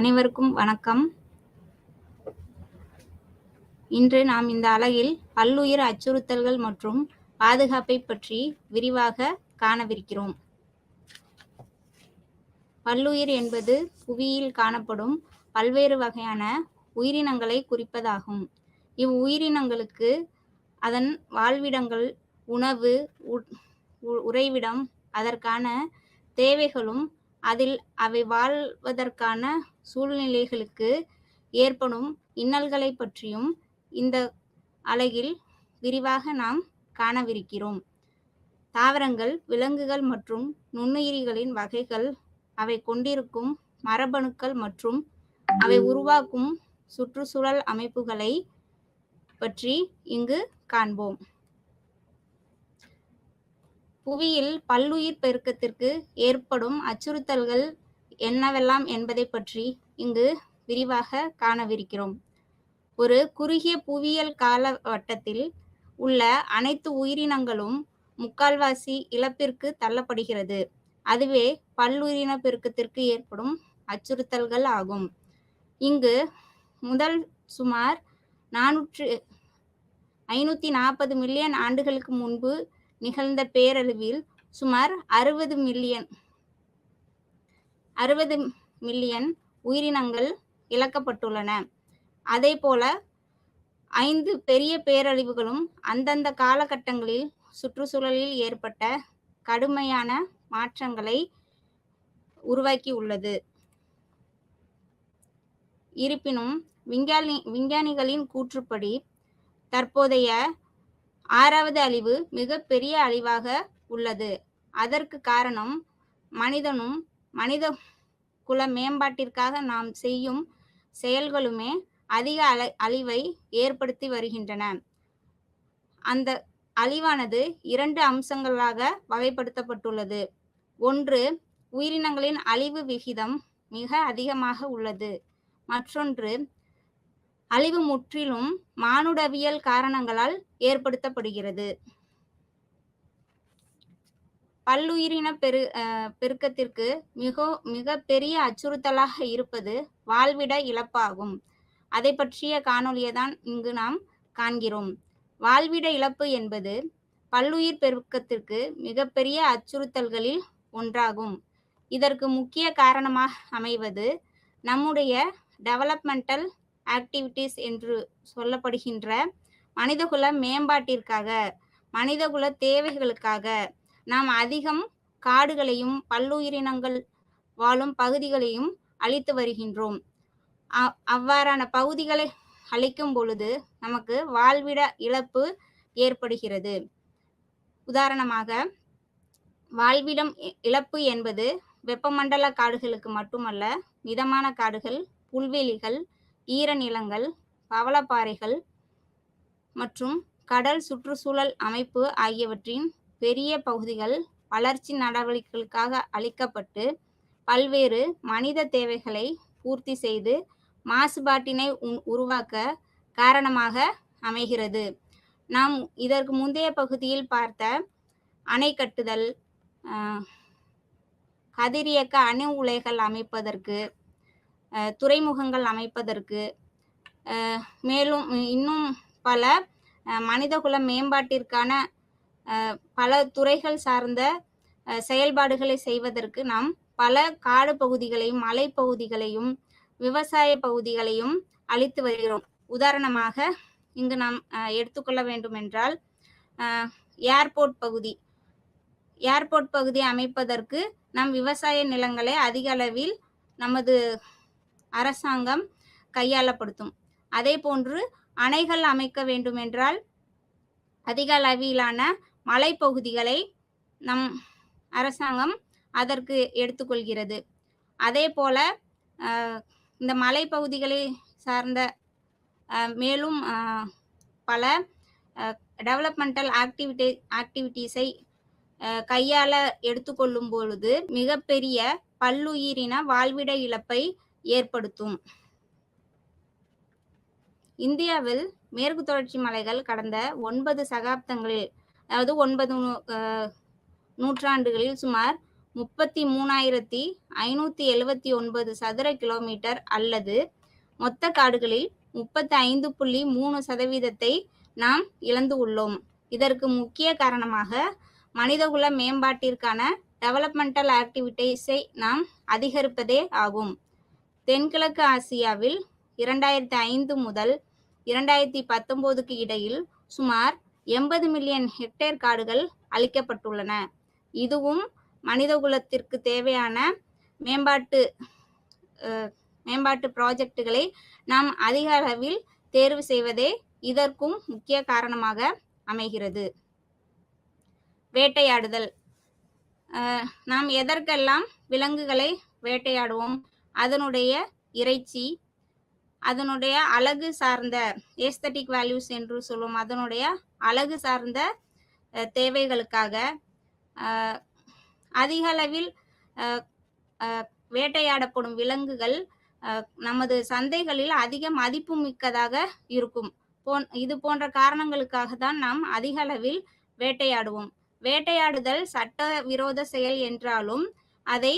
அனைவருக்கும் வணக்கம். இன்று நாம் இந்த அலகில் பல்லுயிர் அச்சுறுத்தல்கள் மற்றும் பாதுகாப்பை பற்றி விரிவாக காணவிருக்கிறோம். பல்லுயிர் என்பது புவியில் காணப்படும் பல்வேறு வகையான உயிரினங்களை குறிப்பதாகும். இவ்வுயிரினங்களுக்கு அதன் வாழ்விடங்கள், உணவு, உறைவிடம், அதற்கான தேவைகளும் அதில் அவை வாழ்வதற்கான சூழ்நிலைகளுக்கு ஏற்படும் இன்னல்களை பற்றியும் இந்த அலகில் விரிவாக நாம் காணவிருக்கிறோம். தாவரங்கள், விலங்குகள் மற்றும் நுண்ணுயிரிகளின் வகைகள், அவை கொண்டிருக்கும் மரபணுக்கள் மற்றும் அவை உருவாக்கும் சுற்றுச்சூழல் அமைப்புகளை பற்றி இங்கு காண்போம். புவியில் பல்லுயிர் பெருக்கத்திற்கு ஏற்படும் அச்சுறுத்தல்கள் என்னவெல்லாம் என்பதை பற்றி இங்கு விரிவாக காணவிருக்கிறோம். ஒரு குறுகிய புவியியல் காலவட்டத்தில் உள்ள அனைத்து உயிரினங்களும் முக்கால்வாசி இழப்பிற்கு தள்ளப்படுகிறது. அதுவே பல்லுயிரின பெருக்கத்திற்கு ஏற்படும் அச்சுறுத்தல்கள் ஆகும். இங்கு முதல் சுமார் 540 மில்லியன் ஆண்டுகளுக்கு முன்பு நிகழ்ந்த பேரழிவில் சுமார் 60 மில்லியன் உயிரினங்கள் இழக்கப்பட்டுள்ளன. அதேபோல 5 பெரிய பேரழிவுகளும் அந்தந்த காலகட்டங்களில் சுற்றுச்சூழலில் ஏற்பட்ட கடுமையான மாற்றங்களை உருவாக்கியுள்ளது. இருப்பினும் விஞ்ஞானிகளின் கூற்றுப்படி தற்போதைய 6வது அழிவு மிகப்பெரிய அழிவாக உள்ளது. அதற்கு காரணம் மனிதனும் மனித குல மேம்பாட்டிற்காக நாம் செய்யும் செயல்களுமே அதிக அழிவை ஏற்படுத்தி வருகின்றன. அந்த அழிவானது 2 அம்சங்களாக வகைப்படுத்தப்பட்டுள்ளது. ஒன்று, உயிரினங்களின் அழிவு விகிதம் மிக அதிகமாக உள்ளது. மற்றொன்று, அழிவு முற்றிலும் மானுடவியல் காரணங்களால் ஏற்படுத்தப்படுகிறது. பல்லுயிரின பெருக்கத்திற்கு மிக பெரிய அச்சுறுத்தலாக இருப்பது வாழ்விட இழப்பாகும். அதை பற்றிய காணொளியை தான் இங்கு நாம் காண்கிறோம். வாழ்விட இழப்பு என்பது பல்லுயிர் பெருக்கத்திற்கு மிகப்பெரிய அச்சுறுத்தல்களில் ஒன்றாகும். இதற்கு முக்கிய காரணமாக அமைவது நம்முடைய டெவலப்மெண்டல் ஆக்டிவிட்டீஸ் என்று சொல்லப்படுகின்ற மனிதகுல மேம்பாட்டிற்காக, மனிதகுல தேவைகளுக்காக நாம் அதிகம் காடுகளையும் பல்லுயிரினங்கள் வாழும் பகுதிகளையும் அழித்து வருகின்றோம். அவ்வாறான பகுதிகளை அழிக்கும் பொழுது நமக்கு வாழ்விட இழப்பு ஏற்படுகிறது. உதாரணமாக, வாழ்விடம் இழப்பு என்பது வெப்பமண்டல காடுகளுக்கு மட்டுமல்ல, மிதமான காடுகள், புல்வெளிகள், ஈரநிலங்கள், பவளப்பாறைகள் மற்றும் கடல் சுற்றுச்சூழல் அமைப்பு ஆகியவற்றின் பெரிய பகுதிகள் வளர்ச்சி நடவடிக்கைகளுக்காக அழிக்கப்பட்டு பல்வேறு மனித தேவைகளை பூர்த்தி செய்து மாசுபாட்டினை உருவாக்க காரணமாக அமைகிறது. நாம் இதற்கு முந்தைய பகுதியில் பார்த்த அணை கட்டுதல், கதிரியக்க அணு உலைகள் அமைப்பதற்கு, துறைமுகங்கள் அமைப்பதற்கு, மேலும் இன்னும் பல மனிதகுல மேம்பாட்டிற்கான பல துறைகள் சார்ந்த செயல்பாடுகளை செய்வதற்கு நாம் பல காடு பகுதிகளையும் மலைப்பகுதிகளையும் விவசாய பகுதிகளையும் அழித்து வருகிறோம். உதாரணமாக இங்கு நாம் எடுத்துக்கொள்ள வேண்டும் என்றால், ஏர்போர்ட் பகுதி அமைப்பதற்கு நம் விவசாய நிலங்களை அதிக அளவில் நமது அரசாங்கம் கையாளப்படுத்தும். அதே போன்று அணைகள் அமைக்க வேண்டும் என்றால் அதிக அளவிலான மலைப்பகுதிகளை நம் அரசாங்கம் அதற்கு எடுத்துக்கொள்கிறது. அதே போல இந்த மலைப்பகுதிகளை சார்ந்த மேலும் பல டெவலப்மெண்டல் ஆக்டிவிட்டீஸை கையாள எடுத்துக்கொள்ளும் பொழுது மிகப்பெரிய பல்லுயிரின வாழ்விட இழப்பை ஏற்படுத்தும். இந்தியாவில் மேற்கு தொடர்ச்சி மலைகள் கடந்த 9 சகாப்தங்களில், அதாவது 9 நூற்றாண்டுகளில் சுமார் 33,579 சதுர கிலோமீட்டர் அல்லது மொத்த காடுகளில் 35.3% நாம் இழந்து உள்ளோம். இதற்கு முக்கிய காரணமாக மனிதகுல மேம்பாட்டிற்கான டெவலப்மெண்டல் ஆக்டிவிட்டீஸை நாம் அதிகரிப்பதே ஆகும். தென்கிழக்கு ஆசியாவில் 2005 முதல் 2019க்கு இடையில் சுமார் 80 மில்லியன் ஹெக்டேர் காடுகள் அழிக்கப்பட்டுள்ளன. இதுவும் மனிதகுலத்திற்கு தேவையான மேம்பாட்டு ப்ராஜெக்டுகளை நாம் அதிக அளவில் தேர்வு செய்வதே இதற்கும் முக்கிய காரணமாக அமைகிறது. வேட்டையாடுதல். நாம் எதற்கெல்லாம் விலங்குகளை வேட்டையாடுவோம்? அதனுடைய இறைச்சி, அதனுடைய அழகு சார்ந்த ஏஸ்தட்டிக் வேல்யூஸ் என்று சொல்லுவோம், அதனுடைய அழகு சார்ந்த தேவைகளுக்காக அதிக அளவில் வேட்டையாடப்படும் விலங்குகள் நமது சந்தைகளில் அதிக மதிப்பு மிக்கதாக இருக்கும். இது போன்ற காரணங்களுக்காக தான் நாம் அதிக அளவில் வேட்டையாடுவோம். வேட்டையாடுதல் சட்டவிரோத செயல் என்றாலும் அதை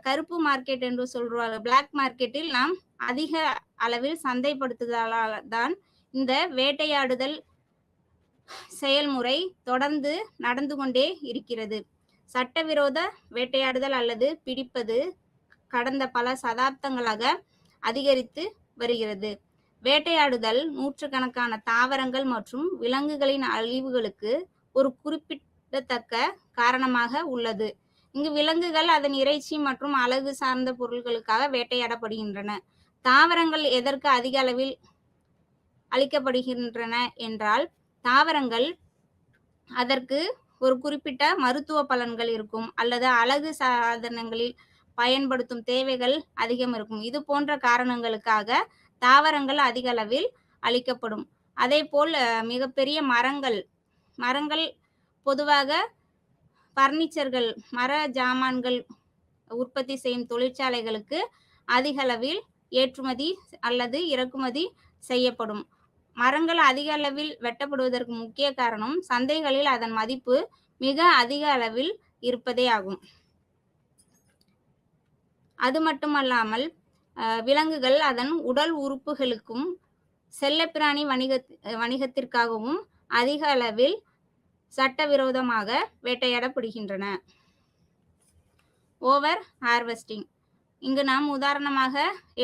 கருப்பு மார்க்கெட் என்று சொல்றாங்க, பிளாக் மார்க்கெட்டில் நாம் அதிக அளவில் சந்தைப்படுத்துதலால் தான் இந்த வேட்டையாடுதல் செயல்முறை தொடர்ந்து நடந்து கொண்டே இருக்கிறது. சட்டவிரோத வேட்டையாடுதல் அல்லது பிடிப்பது கடந்த பல சதாப்தங்களாக அதிகரித்து வருகிறது. வேட்டையாடுதல் நூற்றுக்கணக்கான தாவரங்கள் மற்றும் விலங்குகளின் அழிவுகளுக்கு ஒரு குறிப்பிடத்தக்க காரணமாக உள்ளது. இங்கு விலங்குகள் அதன் இறைச்சி மற்றும் அழகு சார்ந்த பொருட்களுக்காக வேட்டையாடப்படுகின்றன. தாவரங்கள் எதற்கு அதிக அளவில் அழிக்கப்படுகின்றன என்றால், தாவரங்கள் அதற்கு ஒரு குறிப்பிட்ட மருத்துவ பலன்கள் இருக்கும் அல்லது அழகு சாதனங்களில் பயன்படுத்தும் தேவைகள் அதிகம் இருக்கும். இது போன்ற காரணங்களுக்காக தாவரங்கள் அதிக அளவில் அழிக்கப்படும். அதே போல் மிகப்பெரிய மரங்கள் பொதுவாக பர்னிச்சர்கள், மர ஜாமான்கள் உற்பத்தி செய்யும் தொழிற்சாலைகளுக்கு அதிக அளவில் ஏற்றுமதி அல்லது இறக்குமதி செய்யப்படும். மரங்கள் அதிக அளவில் வெட்டப்படுவதற்கு முக்கிய காரணம் சந்தைகளில் அதன் மதிப்பு மிக அதிக அளவில் இருப்பதே ஆகும். அது மட்டுமல்லாமல் விலங்குகள் அதன் உடல் உறுப்புகளுக்கும் செல்லப்பிராணி வணிகத்திற்காகவும் அதிக அளவில் சட்டவிரோதமாக வேட்டையாடப்படுகின்றன. Over harvesting. இங்கு நாம் உதாரணமாக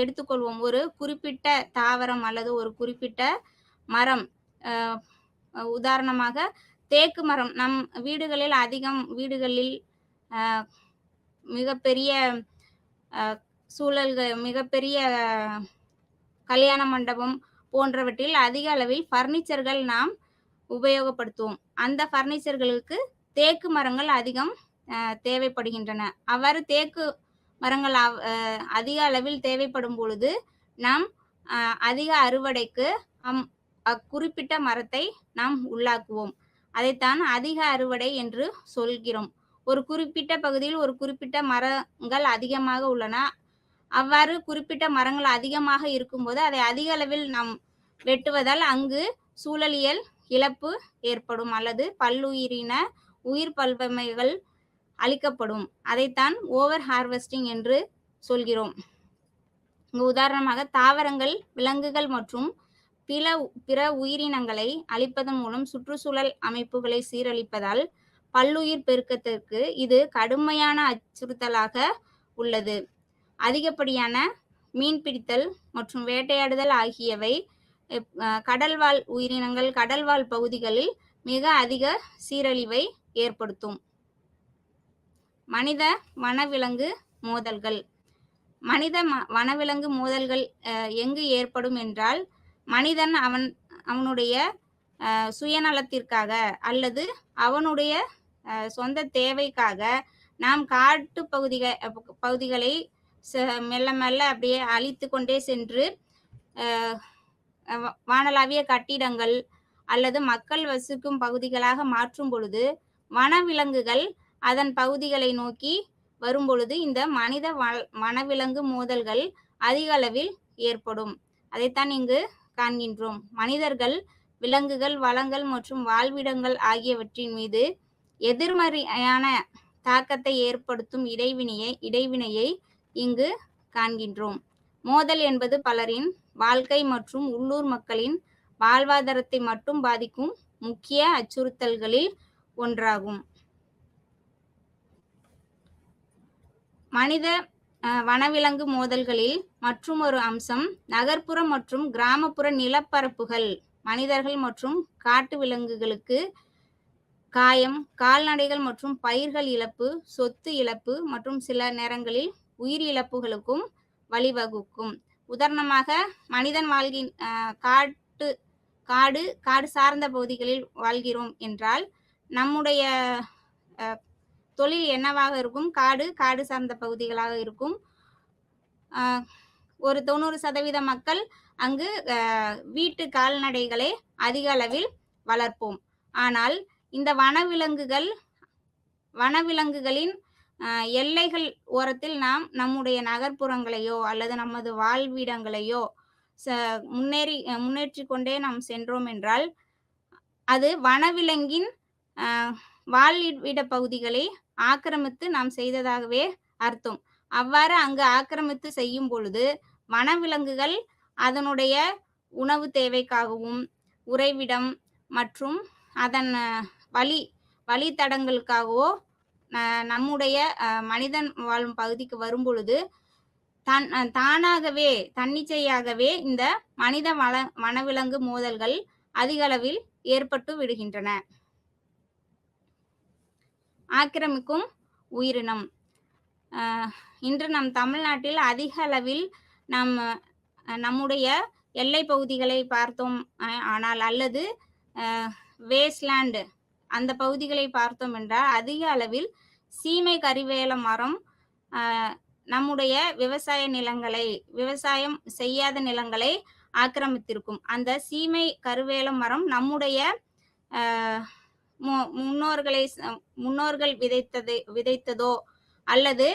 எடுத்துக்கொள்வோம், ஒரு குறிப்பிட்ட தாவரம் அல்லது ஒரு குறிப்பிட்ட மரம், உதாரணமாக தேக்கு மரம். நம் வீடுகளில் மிகப்பெரிய சூழல்கள், மிகப்பெரிய கல்யாண மண்டபம் போன்றவற்றில் அதிக அளவில் ஃபர்னிச்சர்கள் நாம் உபயோகப்படுத்துவோம். அந்த ஃபர்னிச்சர்களுக்கு தேக்கு மரங்கள் அதிகம் தேவைப்படுகின்றன. அவ்வாறு தேக்கு மரங்கள் அதிக அளவில் தேவைப்படும் பொழுது நாம் அதிக அறுவடைக்கு அக்குறிப்பிட்ட மரத்தை நாம் உள்ளாக்குவோம். அதைத்தான் அதிக அறுவடை என்று சொல்கிறோம். ஒரு குறிப்பிட்ட பகுதியில் ஒரு குறிப்பிட்ட மரங்கள் அதிகமாக உள்ளன. அவ்வாறு குறிப்பிட்ட மரங்கள் அதிகமாக இருக்கும்போது அதை அதிக அளவில் நாம் வெட்டுவதால் அங்கு சூழலியல் இழப்பு ஏற்படும் அல்லது பல்லுயிரின உயிர் பல்வகைகள் அழிக்கப்படும். அதைத்தான் ஓவர் ஹார்வெஸ்டிங் என்று சொல்கிறோம். இங்கு உதாரணமாக தாவரங்கள், விலங்குகள் மற்றும் பிற உயிரினங்களை அழிப்பதன் மூலம் சுற்றுச்சூழல் அமைப்புகளை சீரழிப்பதால் பல்லுயிர் பெருக்கத்திற்கு இது கடுமையான அச்சுறுத்தலாக உள்ளது. அதிகப்படியான மீன்பிடித்தல் மற்றும் வேட்டையாடுதல் ஆகியவை கடல்வாழ் உயிரினங்கள், கடல்வாழ் பகுதிகளில் மிக அதிக சீரழிவை ஏற்படுத்தும். மனித வனவிலங்கு மோதல்கள். மனித வனவிலங்கு மோதல்கள் எங்கு ஏற்படும் என்றால், மனிதன் அவனுடைய சுயநலத்திற்காக அல்லது அவனுடைய சொந்த தேவைக்காக நாம் காட்டு பகுதிகளை மெல்ல மெல்ல அப்படியே அழித்து கொண்டே சென்று வானளாவிய கட்டிடங்கள் அல்லது மக்கள் வசிக்கும் பகுதிகளாக மாற்றும் பொழுது வனவிலங்குகள் அதன் பகுதிகளை நோக்கி வரும் பொழுது இந்த மனித வனவிலங்கு மோதல்கள் அதிக அளவில் ஏற்படும். அதைத்தான் இங்கு காண்கின்றோம். மனிதர்கள், விலங்குகள், வளங்கள் மற்றும் வாழ்விடங்கள் ஆகியவற்றின் மீது எதிர்மறையான தாக்கத்தை ஏற்படுத்தும் இடைவினையை இங்கு காண்கின்றோம். மோதல் என்பது பலரின் வாழ்க்கை மற்றும் உள்ளூர் மக்களின் வாழ்வாதாரத்தை மட்டும் பாதிக்கும் முக்கிய அச்சுறுத்தல்களில் ஒன்றாகும். மனித வனவிலங்கு மோதல்களில் மற்றுமொரு அம்சம் நகர்ப்புற மற்றும் கிராமப்புற நிலப்பரப்புகள். மனிதர்கள் மற்றும் காட்டு விலங்குகளுக்கு காயம், கால்நடைகள் மற்றும் பயிர்கள் இழப்பு, சொத்து இழப்பு மற்றும் சில நேரங்களில் உயிர் இழப்புகளுக்கும் வழிவகுக்கும். உதாரணமாக, மனிதன் காடு சார்ந்த பகுதிகளில் வாழ்கிறோம் என்றால் நம்முடைய தொழில் என்னவாக இருக்கும்? காடு சார்ந்த பகுதிகளாக இருக்கும். ஒரு 90% மக்கள் அங்கு வீட்டு கால்நடைகளை அதிக அளவில் வளர்ப்போம். ஆனால் இந்த வனவிலங்குகளின் எல்லைகள் ஓரத்தில் நாம் நம்முடைய நகர்ப்புறங்களையோ அல்லது நமது வாழ்விடங்களையோ முன்னேற்றி கொண்டே நாம் சென்றோம் என்றால் அது வனவிலங்கின் வாழ்விட பகுதிகளை ஆக்கிரமித்து நாம் செய்ததாகவே அர்த்தம். அவ்வாறு அங்கு ஆக்கிரமித்து செய்யும் பொழுது வனவிலங்குகள் அதனுடைய உணவு தேவைக்காகவும் உறைவிடம் மற்றும் அதன் வழித்தடங்களுக்காகவோ நம்முடைய மனிதன் வாழும் பகுதிக்கு வரும் பொழுது தானாகவே தன்னிச்சையாகவே இந்த மனித வனவிலங்கு மோதல்கள் அதிக அளவில் ஏற்பட்டு விடுகின்றன. ஆக்கிரமிக்கும் உயிரினம். இன்று நம் தமிழ்நாட்டில் அதிக அளவில் நம்முடைய எல்லை பகுதிகளை பார்த்தோம் ஆனால் அல்லது வேஸ்ட்லேண்ட் அந்த பகுதிகளை பார்த்தோம் என்றால் அதிக அளவில் சீமை கருவேல மரம் நம்முடைய விவசாயம் செய்யாத நிலங்களை ஆக்கிரமித்திருக்கும். அந்த சீமை கருவேல மரம் நம்முடைய முன்னோர்கள் விதைத்ததோ அல்லது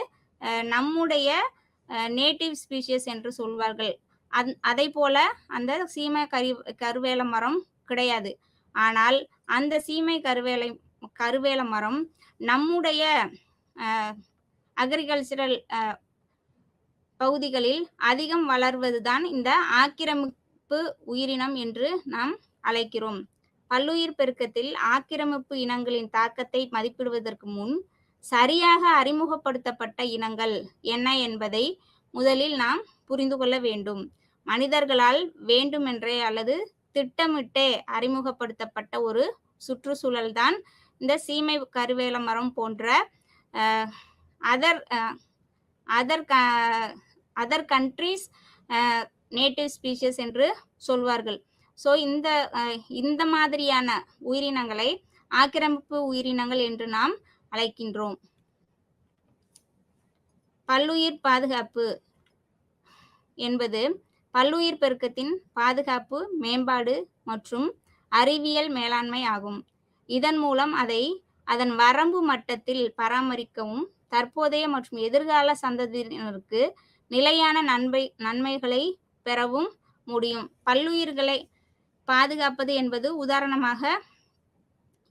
நம்முடைய நேட்டிவ் ஸ்பீஷியஸ் என்று சொல்வார்கள். அதை போல அந்த சீமை கருவேல மரம் கிடையாது. ஆனால் அந்த சீமை கருவேல மரம் நம்முடைய அக்ரிகல்ச்சரல் பகுதிகளில் அதிகம் வளர்வதுதான் இந்த ஆக்கிரமிப்பு உயிரினம் என்று நாம் அழைக்கிறோம். பல்லுயிர் பெருக்கத்தில் ஆக்கிரமிப்பு இனங்களின் தாக்கத்தை மதிப்பிடுவதற்கு முன் சரியாக அறிமுகப்படுத்தப்பட்ட இனங்கள் என்ன என்பதை முதலில் நாம் புரிந்து கொள்ள வேண்டும். மனிதர்களால் வேண்டுமென்றே அல்லது திட்டமிட்டே அறிமுகப்படுத்தப்பட்ட ஒரு சுற்றுச்சூழல் தான் இந்த சீமை கருவேல மரம் போன்ற அதர் கண்ட்ரீஸ் நேட்டிவ் ஸ்பீஷியஸ் என்று சொல்வார்கள். ஸோ இந்த மாதிரியான உயிரினங்களை ஆக்கிரமிப்பு உயிரினங்கள் என்று நாம் அழைக்கின்றோம். பல்லுயிர் பாதுகாப்பு என்பது பல்லுயிர் பெருக்கத்தின் பாதுகாப்பு, மேம்பாடு மற்றும் அறிவியல் மேலாண்மை ஆகும். இதன் மூலம் அதை அதன் வரம்பு மட்டத்தில் பராமரிக்கவும் தற்போதைய மற்றும் எதிர்கால சந்ததியினருக்கு நிலையான நன்மைகளை பெறவும் முடியும். பல்லுயிர்களை பாதுகாப்பது என்பது உதாரணமாக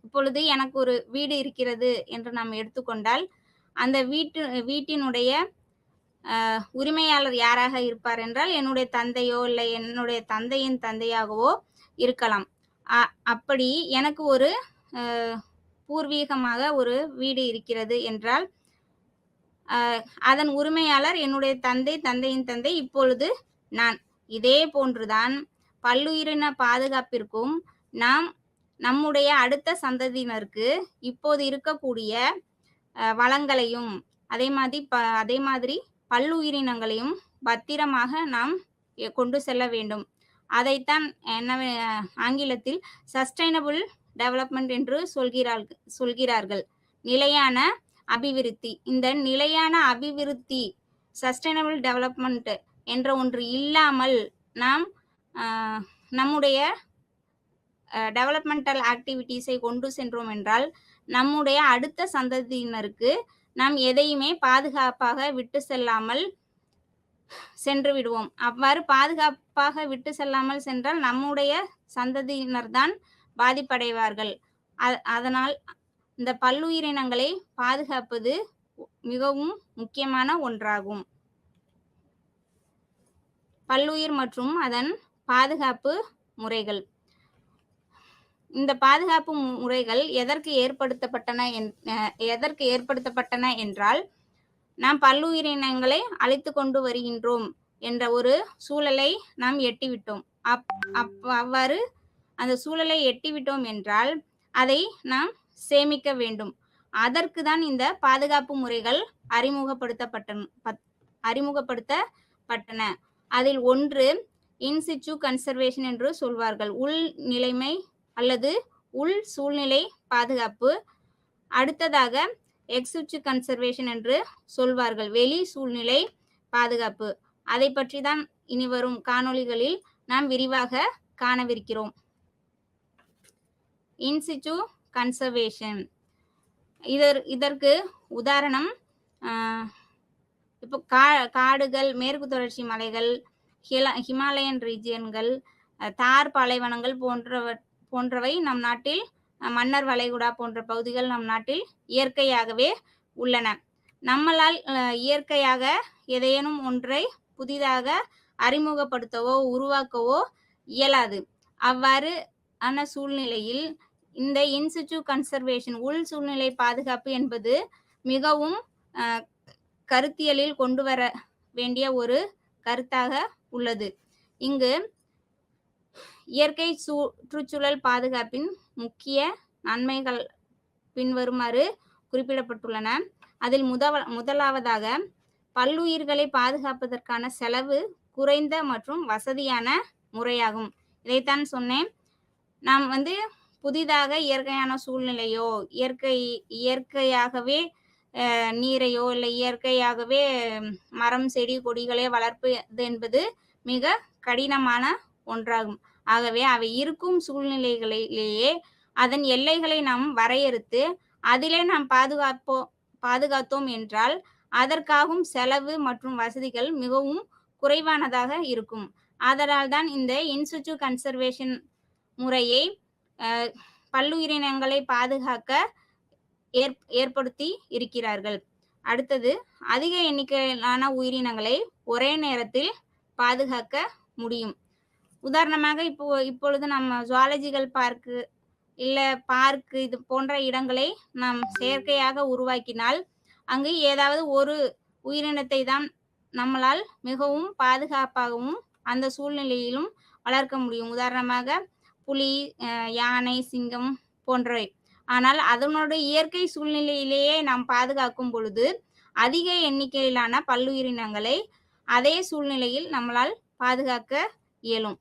இப்பொழுது எனக்கு ஒரு வீடு இருக்கிறது என்று நாம் எடுத்துக்கொண்டால் அந்த வீட்டினுடைய உரிமையாளர் யாராக இருப்பார் என்றால் என்னுடைய தந்தையோ இல்லை என்னுடைய தந்தையின் தந்தையாகவோ இருக்கலாம். அப்படி எனக்கு ஒரு பூர்வீகமாக ஒரு வீடு இருக்கிறது என்றால் அதன் உரிமையாளர் என்னுடைய தந்தையின் தந்தை, இப்பொழுது நான். இதே போன்றுதான் பல்லுயிரின பாதுகாப்பிற்கும் நாம் நம்முடைய அடுத்த சந்ததியினருக்கு இப்போது இருக்கக்கூடிய வளங்களையும் அதே மாதிரி பல்லுயிரினங்களையும் பத்திரமாக நாம் கொண்டு செல்ல வேண்டும். அதைத்தான் ஆங்கிலத்தில் சஸ்டைனபிள் டெவலப்மெண்ட் என்று சொல்கிறார்கள். நிலையான அபிவிருத்தி. இந்த நிலையான அபிவிருத்தி சஸ்டைனபிள் டெவலப்மெண்ட் என்ற ஒன்று இல்லாமல் நாம் நம்முடைய டெவலப்மெண்டல் ஆக்டிவிட்டீஸை கொண்டு சென்றோம் என்றால் நம்முடைய அடுத்த சந்ததியினருக்கு நாம் எதையுமே பாதுகாப்பாக விட்டு செல்லாமல் சென்று விடுவோம். அவ்வாறு பாதுகாப்பாக விட்டு செல்லாமல் சென்றால் நம்முடைய சந்ததியினர் தான் பாதிப்படைவார்கள். அதனால் இந்த பல்லுயிரினங்களை பாதுகாப்பது மிகவும் முக்கியமான ஒன்றாகும். பல்லுயிர் மற்றும் அதன் பாதுகாப்பு முறைகள். இந்த பாதுகாப்பு முறைகள் எதற்கு ஏற்படுத்தப்பட்டன என்றால், நாம் பல்லுயிரினங்களை அழித்து கொண்டு வருகின்றோம் என்ற ஒரு சூழலை நாம் எட்டிவிட்டோம். அவ்வாறு அந்த சூழலை எட்டிவிட்டோம் என்றால் அதை நாம் சேமிக்க வேண்டும். அதற்கு தான் இந்த பாதுகாப்பு முறைகள் அறிமுகப்படுத்தப்பட்டன. அதில் ஒன்று இன்சிச்சு கன்சர்வேஷன் என்று சொல்வார்கள். உள் நிலைமை அல்லது உள் சூழ்நிலை பாதுகாப்பு. அடுத்ததாக எக்ஸிச்சு கன்சர்வேஷன் என்று சொல்வார்கள். வெளி சூழ்நிலை பாதுகாப்பு. அதை பற்றி தான் இனி வரும் காணொளிகளில் நாம் விரிவாக காணவிருக்கிறோம். இன்சிச்சு கன்சர்வேஷன். இதற்கு உதாரணம் இப்போ காடுகள், மேற்கு தொடர்ச்சி மலைகள், ஹிமாலயன் ரீஜியன்கள், தார் பாலைவனங்கள் போன்றவை நம் நாட்டில், மன்னர் வளைகுடா போன்ற பகுதிகள் நம் நாட்டில் இயற்கையாகவே உள்ளன. நம்மளால் இயற்கையாக எதையேனும் ஒன்றை புதிதாக அறிமுகப்படுத்தவோ உருவாக்கவோ இயலாது. அவ்வாறு ஆன சூழ்நிலையில் இந்த இன்சிச்சு கன்சர்வேஷன், உள் சூழ்நிலை பாதுகாப்பு என்பது மிகவும் கருத்தியலில் கொண்டு வர வேண்டிய ஒரு கருத்தாக உள்ளது. இங்கு இயற்கை சுற்றுச்சூழல் பாதுகாப்பின் முக்கிய நன்மைகள் பின்வருமாறு குறிப்பிடப்பட்டுள்ளன. அதில் முதலாவதாக பல்லுயிர்களை பாதுகாப்பதற்கான செலவு குறைந்த மற்றும் வசதியான முறையாகும். இதைத்தான் சொன்னேன். நாம் புதிதாக இயற்கையான சூழ்நிலையோ, இயற்கையாகவே நீரையோ இல்லை இயற்கையாகவே மரம் செடி கொடிகளை வளர்ப்பது என்பது மிக கடினமான ஒன்றாகும். ஆகவே அவை இருக்கும் சூழ்நிலைகளிலேயே அதன் எல்லைகளை நாம் வரையறுத்து அதிலே நாம் பாதுகாத்தோம் என்றால் அதற்காகும் செலவு மற்றும் வசதிகள் மிகவும் குறைவானதாக இருக்கும். ஆதலால் தான் இந்த இன்சிச்சு கன்சர்வேஷன் முறையை பல்லுயிரினங்களை பாதுகாக்க ஏற்படுத்தி இருக்கிறார்கள். அடுத்தது, அதிக எண்ணிக்கையிலான உயிரினங்களை ஒரே நேரத்தில் பாதுகாக்க முடியும். உதாரணமாக இப்பொழுது நம்ம ஜுவாலஜிக்கல் பார்க்கு இல்லை பார்க்கு இது போன்ற இடங்களை நாம் செயற்கையாக உருவாக்கினால் அங்கு ஏதாவது ஒரு உயிரினத்தை தான் நம்மளால் மிகவும் பாதுகாப்பாகவும் அந்த சூழ்நிலையிலும் வளர்க்க முடியும். உதாரணமாக புலி, யானை, சிங்கம் போன்றவை. ஆனால் அதனுடைய இயற்கை சூழ்நிலையிலேயே நாம் பாதுகாக்கும் பொழுது அதிக எண்ணிக்கையிலான பல்லுயிரினங்களை அதே சூழ்நிலையில் நம்மளால் பாதுகாக்க இயலும்.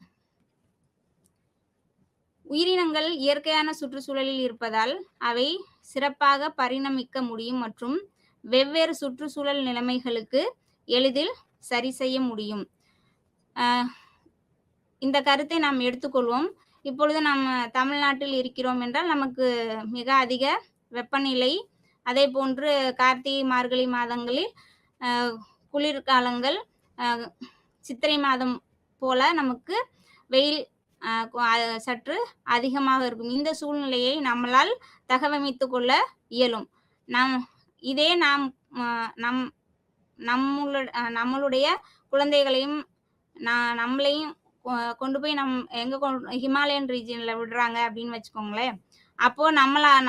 உயிரினங்கள் இயற்கையான சுற்றுச்சூழலில் இருப்பதால் அவை சிறப்பாக பரிணமிக்க முடியும் மற்றும் வெவ்வேறு சுற்றுச்சூழல் நிலைமைகளுக்கு எளிதில் சரி செய்ய முடியும். இந்த கருத்தை நாம் எடுத்துக்கொள்வோம். இப்பொழுது நாம் தமிழ்நாட்டில் இருக்கிறோம் என்றால் நமக்கு மிக அதிக வெப்பநிலை, அதே போன்று கார்த்திகை மார்கழி மாதங்களில் குளிர்காலங்கள், சித்திரை மாதம் போல நமக்கு வெயில் சற்று அதிகமாக இருக்கும். இந்த சூழ்நிலையை நம்மளால் தகவமைத்து கொள்ள இயலும். இதே நம்மளுடைய குழந்தைகளையும் நம்மளையும் கொண்டு போய் ஹிமாலயன் ரீஜியன்ல விடுறாங்க அப்படின்னு வச்சுக்கோங்களேன். அப்போ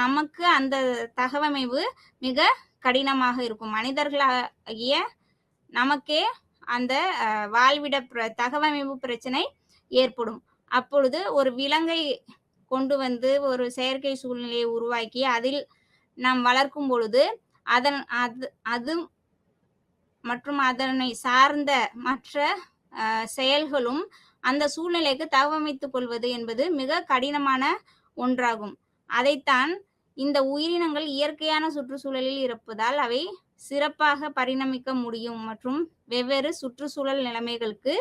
நமக்கு அந்த தகவமைவு மிக கடினமாக இருக்கும். மனிதர்களாகிய நமக்கே அந்த வாழ்விட தகவமைவு பிரச்சனை ஏற்படும். அப்பொழுது ஒரு விலங்கை கொண்டு வந்து ஒரு செயற்கை சூழ்நிலையை உருவாக்கி அதில் நாம் வளர்க்கும் பொழுது அது மற்றும் அதனை சார்ந்த மற்ற செயல்களும் அந்த சூழ்நிலைக்கு தகவமைத்துக் கொள்வது என்பது மிக கடினமான ஒன்றாகும். அதைத்தான் இந்த உயிரினங்கள் இயற்கையான சுற்றுச்சூழலில் இருப்பதால் அவை சிறப்பாக பரிணமிக்க முடியும் மற்றும் வெவ்வேறு சுற்றுச்சூழல் நிலைமைகளுக்கு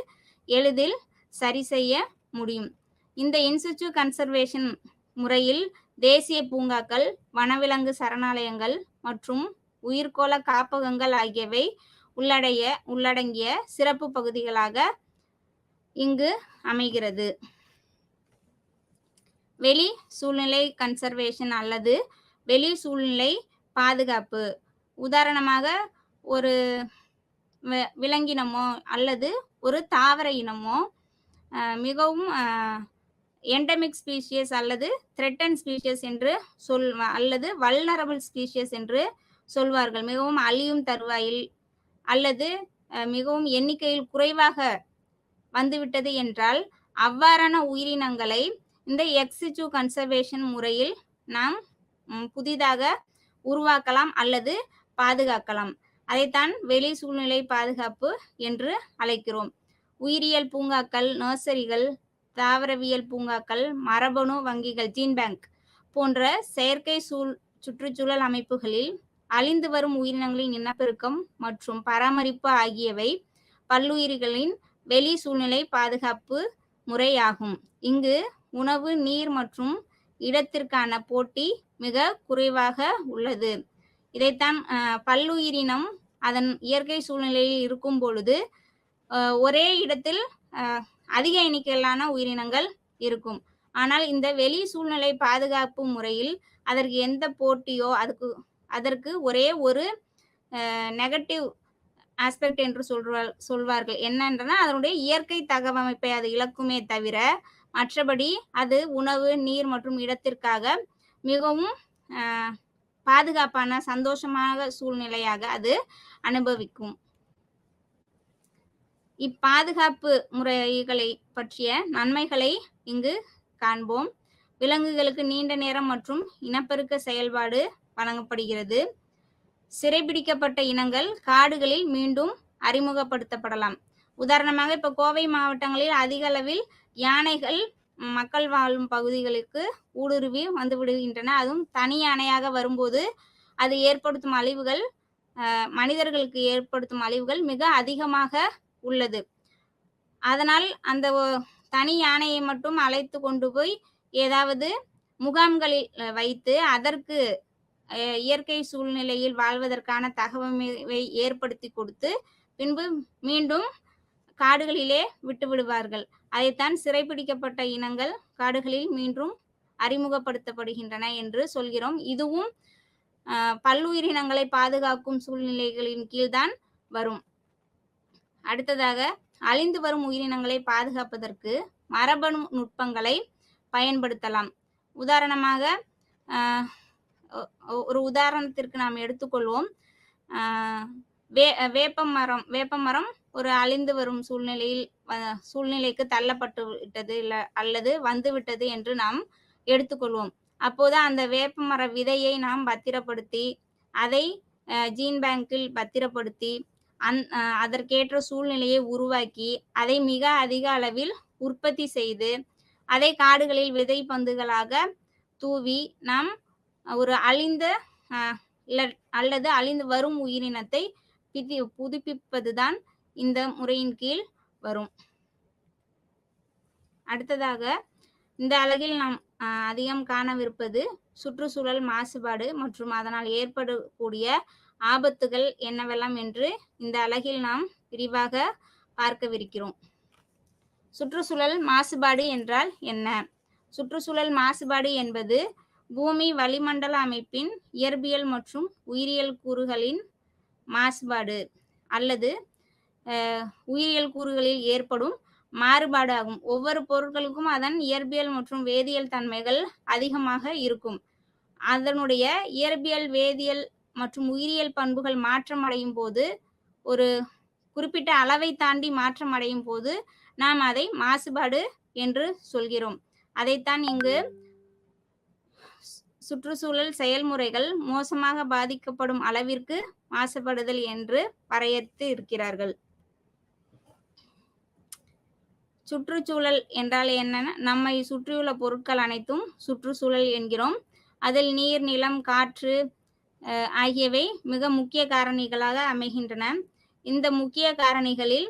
எளிதில் சரி செய்ய முடியும். இந்த இன்சிச்சு கன்சர்வேஷன் முறையில் தேசிய பூங்காக்கள், வனவிலங்கு சரணாலயங்கள் மற்றும் உயிர்கோள காப்பகங்கள் ஆகியவை உள்ளடங்கிய சிறப்பு பகுதிகளாக இங்கு அமைகிறது. வெளி சூழ்நிலை கன்சர்வேஷன் அல்லது வெளி சூழ்நிலை பாதுகாப்பு. உதாரணமாக ஒரு விலங்கினமோ அல்லது ஒரு தாவர இனமோ மிகவும் எண்டமிக் ஸ்பீஷியஸ் அல்லது த்ரெட்டன் ஸ்பீஷியஸ் என்று அல்லது வல்னரபிள் ஸ்பீஷியஸ் என்று சொல்வார்கள். மிகவும் அழியும் தருவாயில் அல்லது மிகவும் எண்ணிக்கையில் குறைவாக வந்துவிட்டது என்றால் அவ்வாறான உயிரினங்களை இந்த எக்ஸிச்சு கன்சர்வேஷன் முறையில் நாம் புதிதாக உருவாக்கலாம் அல்லது பாதுகாக்கலாம். அதைத்தான் வெளி சூழ்நிலை பாதுகாப்பு என்று அழைக்கிறோம். உயிரியல் பூங்காக்கள், நர்சரிகள், தாவரவியல் பூங்காக்கள், மரபணு வங்கிகள், ஜீன் பேங்க் போன்ற செயற்கை சுற்றுச்சூழல் அமைப்புகளில் அழிந்து வரும் உயிரினங்களின் இனப்பெருக்கம் மற்றும் பராமரிப்பு ஆகியவை பல்லுயிர்களின் வெளி சூழ்நிலை பாதுகாப்பு முறையாகும். இங்கு உணவு, நீர் மற்றும் இடத்திற்கான போட்டி மிக குறைவாக உள்ளது. இதைத்தான் பல்லுயிரினம் அதன் இயற்கை சூழ்நிலையில் இருக்கும் பொழுது ஒரே இடத்தில் அதிக எண்ணிக்கையிலான உயிரினங்கள் இருக்கும். ஆனால் இந்த வெளி சூழ்நிலை பாதுகாப்பு முறையில் அதற்கு எந்த போட்டியோ அதற்கு ஒரே ஒரு நெகட்டிவ் ஆஸ்பெக்ட் என்று சொல்வார்கள். என்னன்றனா அதனுடைய இயற்கை தகவமைப்பை அது இழக்குமே தவிர மற்றபடி அது உணவு, நீர் மற்றும் இடத்திற்காக மிகவும் பாதுகாப்பான சந்தோஷமான சூழ்நிலையாக அது அனுபவிக்கும். இப்பாதுகாப்பு முறைகளை பற்றிய நன்மைகளை இங்கு காண்போம். விலங்குகளுக்கு நீண்ட நேரம் மற்றும் இனப்பெருக்க செயல்பாடு வழங்கப்படுகிறது. சிறைபிடிக்கப்பட்ட இனங்கள் காடுகளில் மீண்டும் அறிமுகப்படுத்தப்படலாம். உதாரணமாக இப்ப கோவை மாவட்டங்களில் அதிக அளவில் யானைகள் மக்கள் வாழும் பகுதிகளுக்கு ஊடுருவி வந்து விடுகின்றன. அதுவும் தனி யானையாக வரும்போது அது ஏற்படுத்தும் அழிவுகள், மனிதர்களுக்கு ஏற்படுத்தும் அழிவுகள் மிக அதிகமாக உள்ளது. அதனால் அந்த தனி யானையை மட்டும் அழைத்து கொண்டு போய் ஏதாவது முகாம்களில் வைத்து அதற்கு இயற்கை சூழ்நிலையில் வாழ்வதற்கான தகவமை ஏற்படுத்தி கொடுத்து பின்பு மீண்டும் காடுகளிலே விட்டு விடுவார்கள். அதைத்தான் சிறைபிடிக்கப்பட்ட இனங்கள் காடுகளில் மீண்டும் அறிமுகப்படுத்தப்படுகின்றன என்று சொல்கிறோம். இதுவும் பல்லுயிரினங்களை பாதுகாக்கும் சூழ்நிலைகளின் கீழ்தான் வரும். அடுத்ததாக அழிந்து வரும் உயிரினங்களை பாதுகாப்பதற்கு மரபணு நுட்பங்களை பயன்படுத்தலாம். உதாரணமாக ஒரு உதாரணத்திற்கு நாம் எடுத்துக்கொள்வோம். வேப்பமரம் ஒரு அழிந்து வரும் சூழ்நிலைக்கு தள்ளப்பட்டு விட்டது அல்லது வந்து விட்டது என்று நாம் எடுத்துக்கொள்வோம். அப்போது அந்த வேப்பமர விதையை நாம் பத்திரப்படுத்தி அதை ஜீன் பேங்கில் பத்திரப்படுத்தி அதற்கேற்ற சூழ்நிலையை உருவாக்கி அதை மிக அதிக அளவில் உற்பத்தி செய்து அதை காடுகளில் விதை பந்துகளாக தூவி நாம் ஒரு அழிந்த அல்லது அழிந்து வரும் உயிரினத்தை புதுப்பிப்பதுதான் இந்த முறையின் கீழ் வரும். அடுத்ததாக இந்த அலகில் நாம் அதிகம் காணவிருப்பது சுற்றுச்சூழல் மாசுபாடு மற்றும் அதனால் ஏற்படக்கூடிய ஆபத்துகள் என்னவெல்லாம் என்று இந்த அலகில் நாம் விரிவாக பார்க்கவிருக்கிறோம். சுற்றுச்சூழல் மாசுபாடு என்றால் என்ன? சுற்றுச்சூழல் மாசுபாடு என்பது பூமி வளிமண்டல அமைப்பின் இயற்பியல் மற்றும் உயிரியல் கூறுகளின் மாசுபாடு அல்லது உயிரியல் கூறுகளில் ஏற்படும் மாறுபாடு ஆகும். ஒவ்வொரு பொருட்களுக்கும் அதன் இயற்பியல் மற்றும் வேதியியல் தன்மைகள் அதிகமாக இருக்கும். அதனுடைய இயற்பியல், வேதியியல் மற்றும் உயிரியல் பண்புகள் மாற்றம் அடையும் போது, ஒரு குறிப்பிட்ட அளவை தாண்டி மாற்றம் அடையும் போது நாம் அதை மாசுபாடு என்று சொல்கிறோம். அதைத்தான் இங்கு சுற்றுச்சூழல் செயல்முறைகள் மோசமாக பாதிக்கப்படும் அளவிற்கு மாசுபடுதல் என்று வரையறுத்து இருக்கிறார்கள். சுற்றுச்சூழல் என்றால் என்னன்னா, நம்மை சுற்றியுள்ள பொருட்கள் அனைத்தும் சுற்றுச்சூழல் என்கிறோம். அதில் நீர், நிலம், காற்று ஆகியவை மிக முக்கிய காரணிகளாக அமைகின்றன. இந்த முக்கிய காரணிகளில்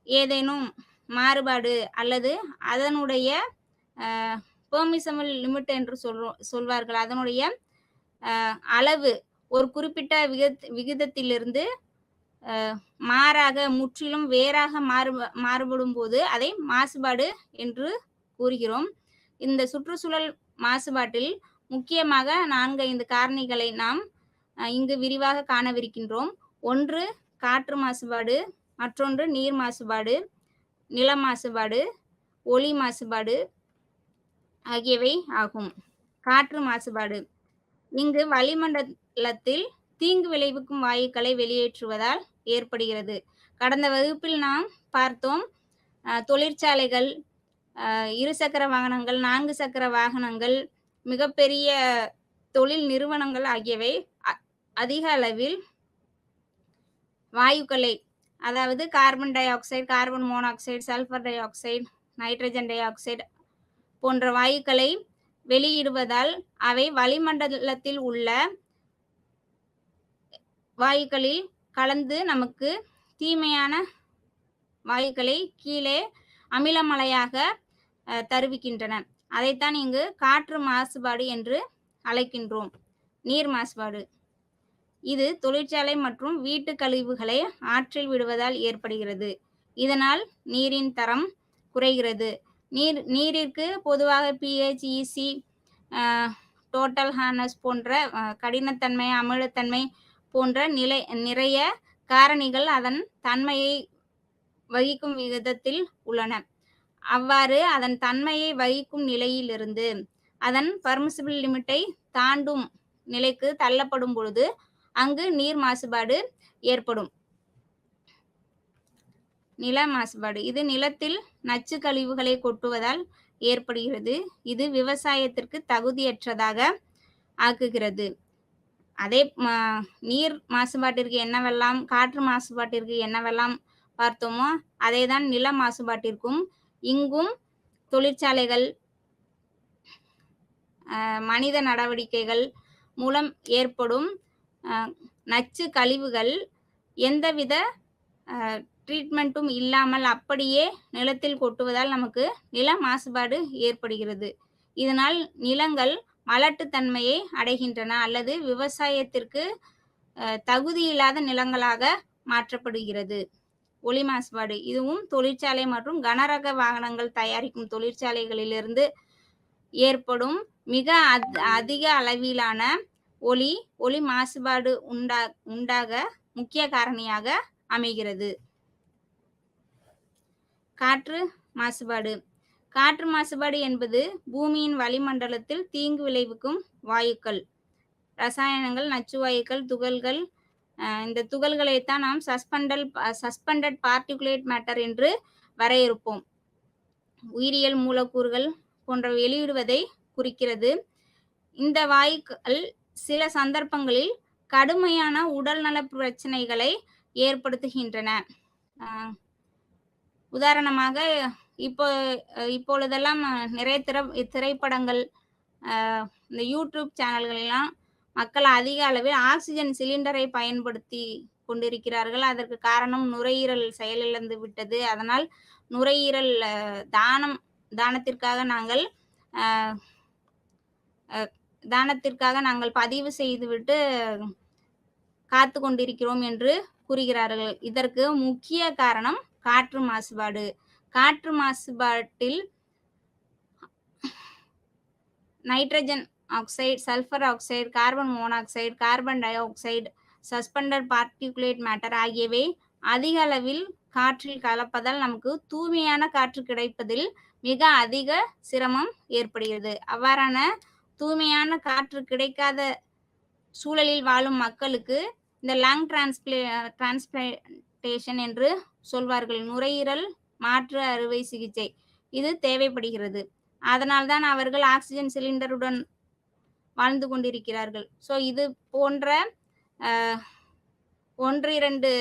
ஏதேனும் மாறுபாடு அல்லது அதனுடைய பெர்மிசபிள் லிமிட் என்று சொல்வார்கள், அதனுடைய அளவு ஒரு குறிப்பிட்ட விகிதத்திலிருந்து மாறாக முற்றிலும் வேறாக மாறுபடும் போது அதை மாசுபாடு என்று கூறுகிறோம். இந்த சுற்றுச்சூழல் மாசுபாட்டில் முக்கியமாக 4, 5 காரணிகளை நாம் இங்கு விரிவாக காணவிருக்கின்றோம். ஒன்று காற்று மாசுபாடு, மற்றொன்று நீர் மாசுபாடு, நில மாசுபாடு, ஒலி மாசுபாடு ஆகியவை ஆகும். காற்று மாசுபாடு இங்கு வளிமண்டலத்தில் தீங்கு விளைவிக்கும் வாயுக்களை வெளியேற்றுவதால் ஏற்படுகிறது. கடந்த வகுப்பில் நாம் பார்த்தோம், தொழிற்சாலைகள், இருசக்கர வாகனங்கள், 4 சக்கர வாகனங்கள், மிகப்பெரிய தொழில் நிறுவனங்கள் ஆகியவை அதிக அளவில் வாயுக்களை, அதாவது carbon di oxide, carbon monoxide, sulphur di oxide, nitrogen di oxide போன்ற வாயுக்களை வெளியிடுவதால் அவை வளிமண்டலத்தில் உள்ள வாயுக்களில் கலந்து நமக்கு தீமையான வாயுக்களை கீழே அமிலமலையாக தருவிக்கின்றன. அதைத்தான் இங்கு காற்று மாசுபாடு என்று அழைக்கின்றோம். நீர் மாசுபாடு இது தொழிற்சாலை மற்றும் வீட்டு கழிவுகளை ஆற்றில் விடுவதால் ஏற்படுகிறது. இதனால் நீரின் தரம் குறைகிறது. நீரிற்கு பொதுவாக pH, EC, டோட்டல் ஹார்னஸ் போன்ற கடினத்தன்மை, அமிலத்தன்மை போன்ற நிறைய காரணிகள் அதன் தன்மையை வகிக்கும் விதத்தில் உள்ளன. அவ்வாறு அதன் தன்மையை வகிக்கும் நிலையிலிருந்து அதன் பர்மிசிபிள் லிமிட்டை தாண்டும் நிலைக்கு தள்ளப்படும் பொழுது அங்கு நீர் மாசுபாடு ஏற்படும். நில மாசுபாடு இது நிலத்தில் நச்சு கழிவுகளை கொட்டுவதால் ஏற்படுகிறது. இது விவசாயத்திற்கு தகுதியற்றதாக ஆக்குகிறது. அதே நீர் மாசுபாட்டிற்கு என்னவெல்லாம், காற்று மாசுபாட்டிற்கு என்னவெல்லாம் பார்த்தோமோ அதேதான் நில மாசுபாட்டிற்கும். இங்கும் தொழிற்சாலைகள், மனித நடவடிக்கைகள் மூலம் ஏற்படும் நச்சு கழிவுகள் எந்தவித ட்ரீட்மெண்ட்டும் இல்லாமல் அப்படியே நிலத்தில் கொட்டுவதால் நமக்கு நில மாசுபாடு ஏற்படுகிறது. இதனால் நிலங்கள் மலட்டுத்தன்மையை அடைகின்றன அல்லது விவசாயத்திற்கு தகுதியில்லாத நிலங்களாக மாற்றப்படுகிறது. ஒலி மாசுபாடு இதுவும் தொழிற்சாலை மற்றும் கனரக வாகனங்கள் தயாரிக்கும் தொழிற்சாலைகளிலிருந்து ஏற்படும் மிக அதிக அளவிலான ஒலி மாசுபாடு உண்டாக முக்கிய காரணியாக அமைகிறது. காற்று மாசுபாடு காற்று மாசுபாடு என்பது பூமியின் வளிமண்டலத்தில் தீங்கு விளைவிக்கும் வாயுக்கள், ரசாயனங்கள், நச்சு வாயுக்கள், துகள்கள். இந்த துகள்களைத்தான் நாம் சஸ்பெண்டட் பார்ட்டிகுலேட் மேட்டர் என்று வரையறுப்போம். உயிரியல் மூலக்கூறுகள் போன்ற வெளியிடுவதை குறிக்கிறது. இந்த வாயுக்கள் சில சந்தர்ப்பங்களில் கடுமையான உடல்நல பிரச்சனைகளை ஏற்படுத்துகின்றன. உதாரணமாக இப்பொழுதெல்லாம் நிறைய திரைப்படங்கள், இந்த யூடியூப் சேனல்களெல்லாம் மக்கள் அதிக அளவில் ஆக்சிஜன் சிலிண்டரை பயன்படுத்தி கொண்டிருக்கிறார்கள். அதற்கு காரணம் நுரையீரல் செயலிழந்து விட்டது. அதனால் நுரையீரல் தானத்திற்காக நாங்கள் பதிவு செய்துவிட்டு காத்து கொண்டிருக்கிறோம் என்று கூறுகிறார்கள். இதற்கு முக்கிய காரணம் காற்று மாசுபாடு. காற்று மாசுபாட்டில் nitrogen oxide, sulphur oxide, carbon monoxide, carbon dioxide, suspended particulate matter ஆகியவை அதிக அளவில் காற்றில் கலப்பதால் நமக்கு தூய்மையான காற்று கிடைப்பதில் மிக அதிக சிரமம் ஏற்படுகிறது. அவ்வாறான தூய்மையான காற்று கிடைக்காத சூழலில் வாழும் மக்களுக்கு இந்த லங் டிரான்ஸ்பிளான்டேஷன் என்று சொல்வார்கள், நுரையீரல் மாற்று அறுவை சிகிச்சை, இது தேவைப்படுகிறது. அதனால்தான் அவர்கள் ஆக்சிஜன் சிலிண்டருடன் வாழ்ந்து கொண்டிருக்கிறார்கள். ஸோ இது போன்ற 1-2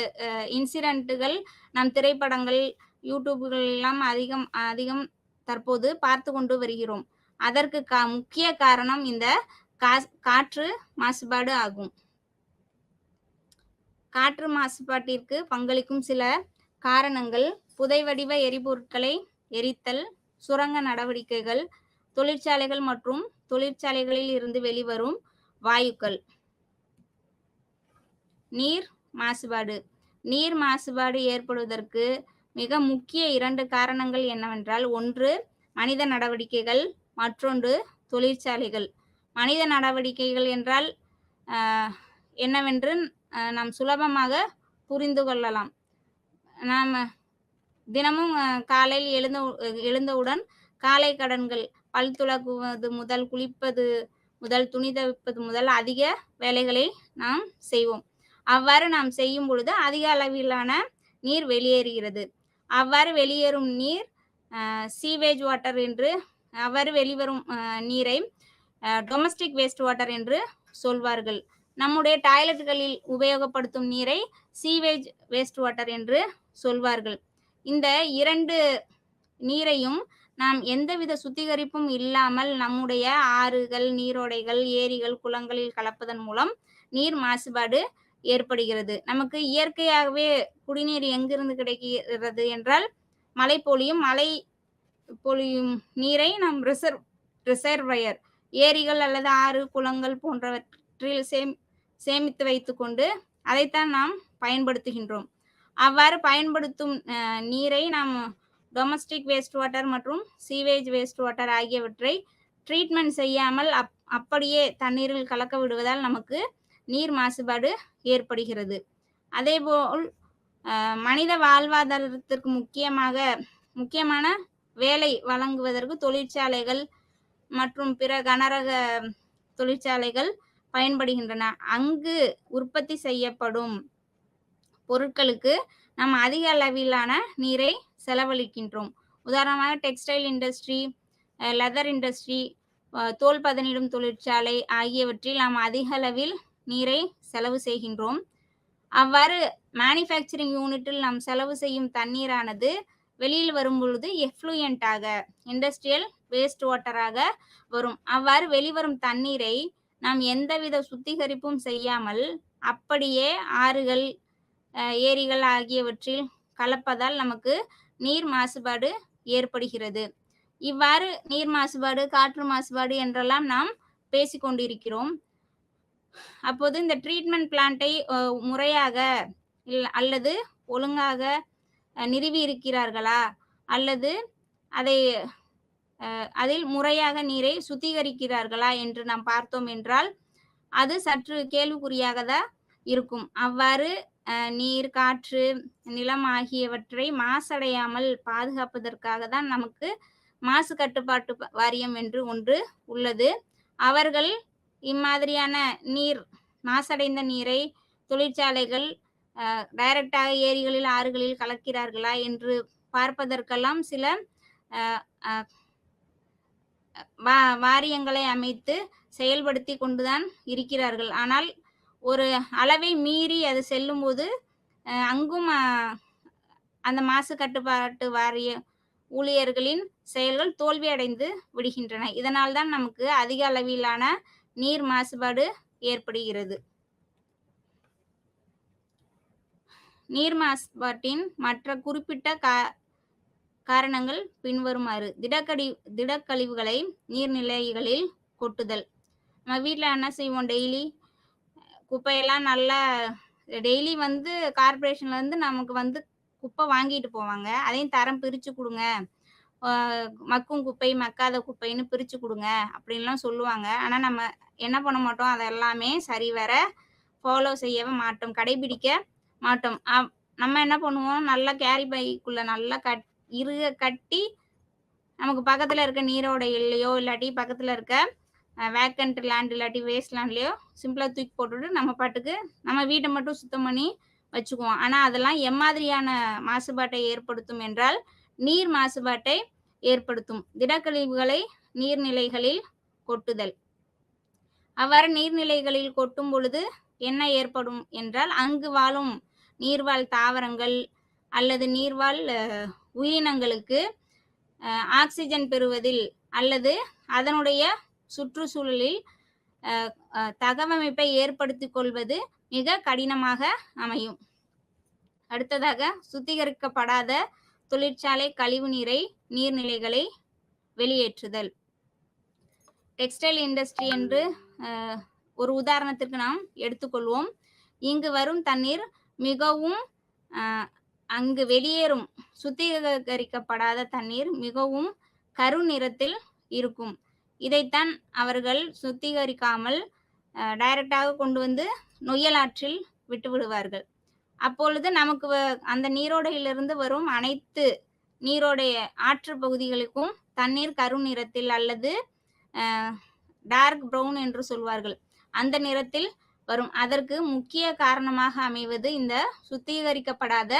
இன்சிடென்ட்டுகள் நம் திரைப்படங்கள், யூடியூப்கள் எல்லாம் அதிகம் தற்போது பார்த்து கொண்டு வருகிறோம். அதற்கு முக்கிய காரணம் இந்த காற்று மாசுபாடு ஆகும். காற்று மாசுபாட்டிற்கு பங்களிக்கும் சில காரணங்கள்: புதைவடிவ எரிபொருட்களை எரித்தல், சுரங்க நடவடிக்கைகள், தொழிற்சாலைகள் மற்றும் தொழிற்சாலைகளில் இருந்து வெளிவரும் வாயுக்கள். நீர் மாசுபாடு நீர் மாசுபாடு ஏற்படுவதற்கு மிக முக்கிய 2 காரணங்கள் என்னவென்றால், ஒன்று மனித நடவடிக்கைகள், மற்றொன்று தொழிற்சாலைகள். மனித நடவடிக்கைகள் என்றால் அ என்னவென்று நாம் சுலபமாக புரிந்து கொள்ளலாம். நாம தினமும் காலையில் எழுந்தவுடன் காலை கடன்கள், பல் துலக்குவது முதல், குளிப்பது முதல், துணி துவைப்பது முதல் அதிக வேலைகளை நாம் செய்வோம். அவ்வாறு நாம் செய்யும் பொழுது அதிக அளவிலான நீர் வெளியேறுகிறது. அவ்வாறு வெளியேறும் நீர் சீவேஜ் வாட்டர் என்று, அவ்வாறு வெளிவரும் நீரை டொமஸ்டிக் வேஸ்ட் வாட்டர் என்று சொல்வார்கள். நம்முடைய டாய்லெட்டுகளில் உபயோகப்படுத்தும் நீரை சீவேஜ் வேஸ்ட் வாட்டர் என்று சொல்வார்கள். இந்த 2 நீரையும் நாம் எந்தவித சுத்திகரிப்பும் இல்லாமல் நம்முடைய ஆறுகள், நீரோடைகள், ஏரிகள், குளங்களில் கலப்பதன் மூலம் நீர் மாசுபாடு ஏற்படுகிறது. நமக்கு இயற்கையாகவே குடிநீர் எங்கிருந்து கிடைக்கிறது என்றால், மழை பொழியும் நீரை நாம் ரிசர்வயர் ஏரிகள் அல்லது ஆறு, குளங்கள் போன்றவற்றில் சேமித்து வைத்துக்கொண்டு அதைத்தான் நாம் பயன்படுத்துகின்றோம். அவ்வாறு பயன்படுத்தும் நீரை நாம் டொமஸ்டிக் வேஸ்ட் வாட்டர் மற்றும் சீவேஜ் வேஸ்ட் வாட்டர் ஆகியவற்றை ட்ரீட்மெண்ட் செய்யாமல் அப்படியே தண்ணீரில் கலக்க விடுவதால் நமக்கு நீர் மாசுபாடு ஏற்படுகிறது. அதேபோல் மனித வாழ்வாதாரத்திற்கு முக்கியமான வேலை வழங்குவதற்கு தொழிற்சாலைகள் மற்றும் பிற கனரக தொழிற்சாலைகள் பயன்படுகின்றன. அங்கு உற்பத்தி செய்யப்படும் பொருட்களுக்கு நாம் அதிக அளவிலான நீரை செலவழிக்கின்றோம். உதாரணமாக டெக்ஸ்டைல் இண்டஸ்ட்ரி, லெதர் இண்டஸ்ட்ரி, தோல் பதனிடும் தொழிற்சாலை ஆகியவற்றில் நாம் அதிக அளவில் நீரை செலவு செய்கின்றோம். அவ்வாறு மேனுஃபேக்சரிங் யூனிட்டில் நாம் செலவு செய்யும் தண்ணீரானது வெளியில் வரும் பொழுது எஃப்ளூயண்டாக, இண்டஸ்ட்ரியல் வேஸ்ட் வாட்டராக வரும். அவ்வாறு வெளிவரும் தண்ணீரை நாம் எந்தவித சுத்திகரிப்பும் செய்யாமல் அப்படியே ஆறுகள், ஏரிகள் ஆகியவற்றில் கலப்பதால் நமக்கு நீர் மாசுபாடு ஏற்படுகிறது. இவ்வாறு நீர் மாசுபாடு, காற்று மாசுபாடு என்றெல்லாம் நாம் பேசிக்கொண்டிருக்கிறோம். அப்போது இந்த ட்ரீட்மெண்ட் பிளான்ட்டை முறையாக அல்லது ஒழுங்காக நிறுவி இருக்கிறார்களா, அல்லது அதில் முறையாக நீரை சுத்திகரிக்கிறார்களா என்று நாம் பார்த்தோம் என்றால் அது சற்று கேள்விக்குறியாக தான் இருக்கும். அவ்வாறு நீர், காற்று, நிலம் ஆகியவற்றை மாசடையாமல் பாதுகாப்பதற்காக தான் நமக்கு மாசு கட்டுப்பாட்டு வாரியம் என்று ஒன்று உள்ளது. அவர்கள் இம்மாதிரியான மாசடைந்த நீரை தொழிற்சாலைகள் டைரக்டாக ஏரிகளில், ஆறுகளில் கலக்கிறார்களா என்று பார்ப்பதற்கெல்லாம் சில வாரியங்களை அமைத்து செயல்படுத்தி கொண்டுதான் இருக்கிறார்கள். ஆனால் ஒரு அளவை மீறி அது செல்லும்போது அங்கும் அந்த மாசு கட்டுப்பாட்டு வாரிய ஊழியர்களின் செயல்கள் தோல்வி அடைந்து விடுகின்றன. இதனால் தான் நமக்கு அதிக அளவிலான நீர் மாசுபாடு ஏற்படுகிறது. நீர் மாசுபாட்டின் மற்ற குறிப்பிட்ட காரணங்கள் பின்வருமாறு: திடக்கழிவுகளை நீர்நிலைகளில் கொட்டுதல். நம்ம வீட்டில் என்ன செய்வோம், டெய்லி குப்பையெல்லாம் நல்லா டெய்லி கார்பரேஷன்லேருந்து நமக்கு குப்பை வாங்கிட்டு போவாங்க. அதையும் தரம் பிரித்து கொடுங்க, மக்கும் குப்பை, மக்காத குப்பைன்னு பிரித்து கொடுங்க அப்படின்லாம் சொல்லுவாங்க. ஆனால் நம்ம என்ன பண்ண மாட்டோம், அதெல்லாமே சரிவர ஃபாலோ செய்யவே மாட்டோம், கடைபிடிக்க மாட்டோம். நம்ம என்ன பண்ணுவோம், நல்லா கேரி பைக்குள்ளே நல்லா கட்டி நமக்கு பக்கத்தில் இருக்க நீரோடையிலையோ இல்லாட்டி பக்கத்தில் இருக்க வேக்கண்ட் லேண்ட் இல்லாட்டி வேஸ்ட் லேண்ட்லேயோ சிம்பிளாக தூக்கி போட்டுட்டு நம்ம பாட்டுக்கு நம்ம வீட்டை மட்டும் சுத்தம் பண்ணி வச்சுக்குவோம். ஆனால் அதெல்லாம் எம்மாதிரியான மாசுபாட்டை ஏற்படுத்தும் என்றால் நீர் மாசுபாட்டை ஏற்படுத்தும். திடக்கழிவுகளை நீர்நிலைகளில் கொட்டுதல். அவ்வாறு நீர்நிலைகளில் கொட்டும் பொழுது என்ன ஏற்படும் என்றால், அங்கு வாழும் நீர்வாழ் தாவரங்கள் அல்லது நீர்வாழ் உயிரினங்களுக்கு ஆக்சிஜன் பெறுவதில் அல்லது அதனுடைய சுற்றுச்சூழலில் தகவமைப்பை ஏற்படுத்திக் கொள்வது மிக கடினமாக அமையும். அடுத்ததாக, சுத்திகரிக்கப்படாத தொழிற்சாலை கழிவு நீரை நீர்நிலைகளை வெளியேற்றுதல். டெக்ஸ்டைல் இண்டஸ்ட்ரி என்று ஒரு உதாரணத்திற்கு நாம் எடுத்துக்கொள்வோம். இங்கு வரும் தண்ணீர் மிகவும் அங்கு வெளியேறும் சுத்திகரிக்கப்படாத தண்ணீர் மிகவும் கருநிறத்தில் இருக்கும். இதைத்தான் அவர்கள் சுத்திகரிக்காமல் டைரக்டாக கொண்டு வந்து நொய்யல் ஆற்றில் விட்டு விடுவார்கள். அப்பொழுது நமக்கு அந்த நீரோடையிலிருந்து வரும் அனைத்து நீரோடைய ஆற்று பகுதிகளுக்கும் தண்ணீர் கருநிறத்தில் அல்லது டார்க் ப்ரவுன் என்று சொல்வார்கள், அந்த நிறத்தில் வரும். அதற்கு முக்கிய காரணமாக அமைவது இந்த சுத்திகரிக்கப்படாத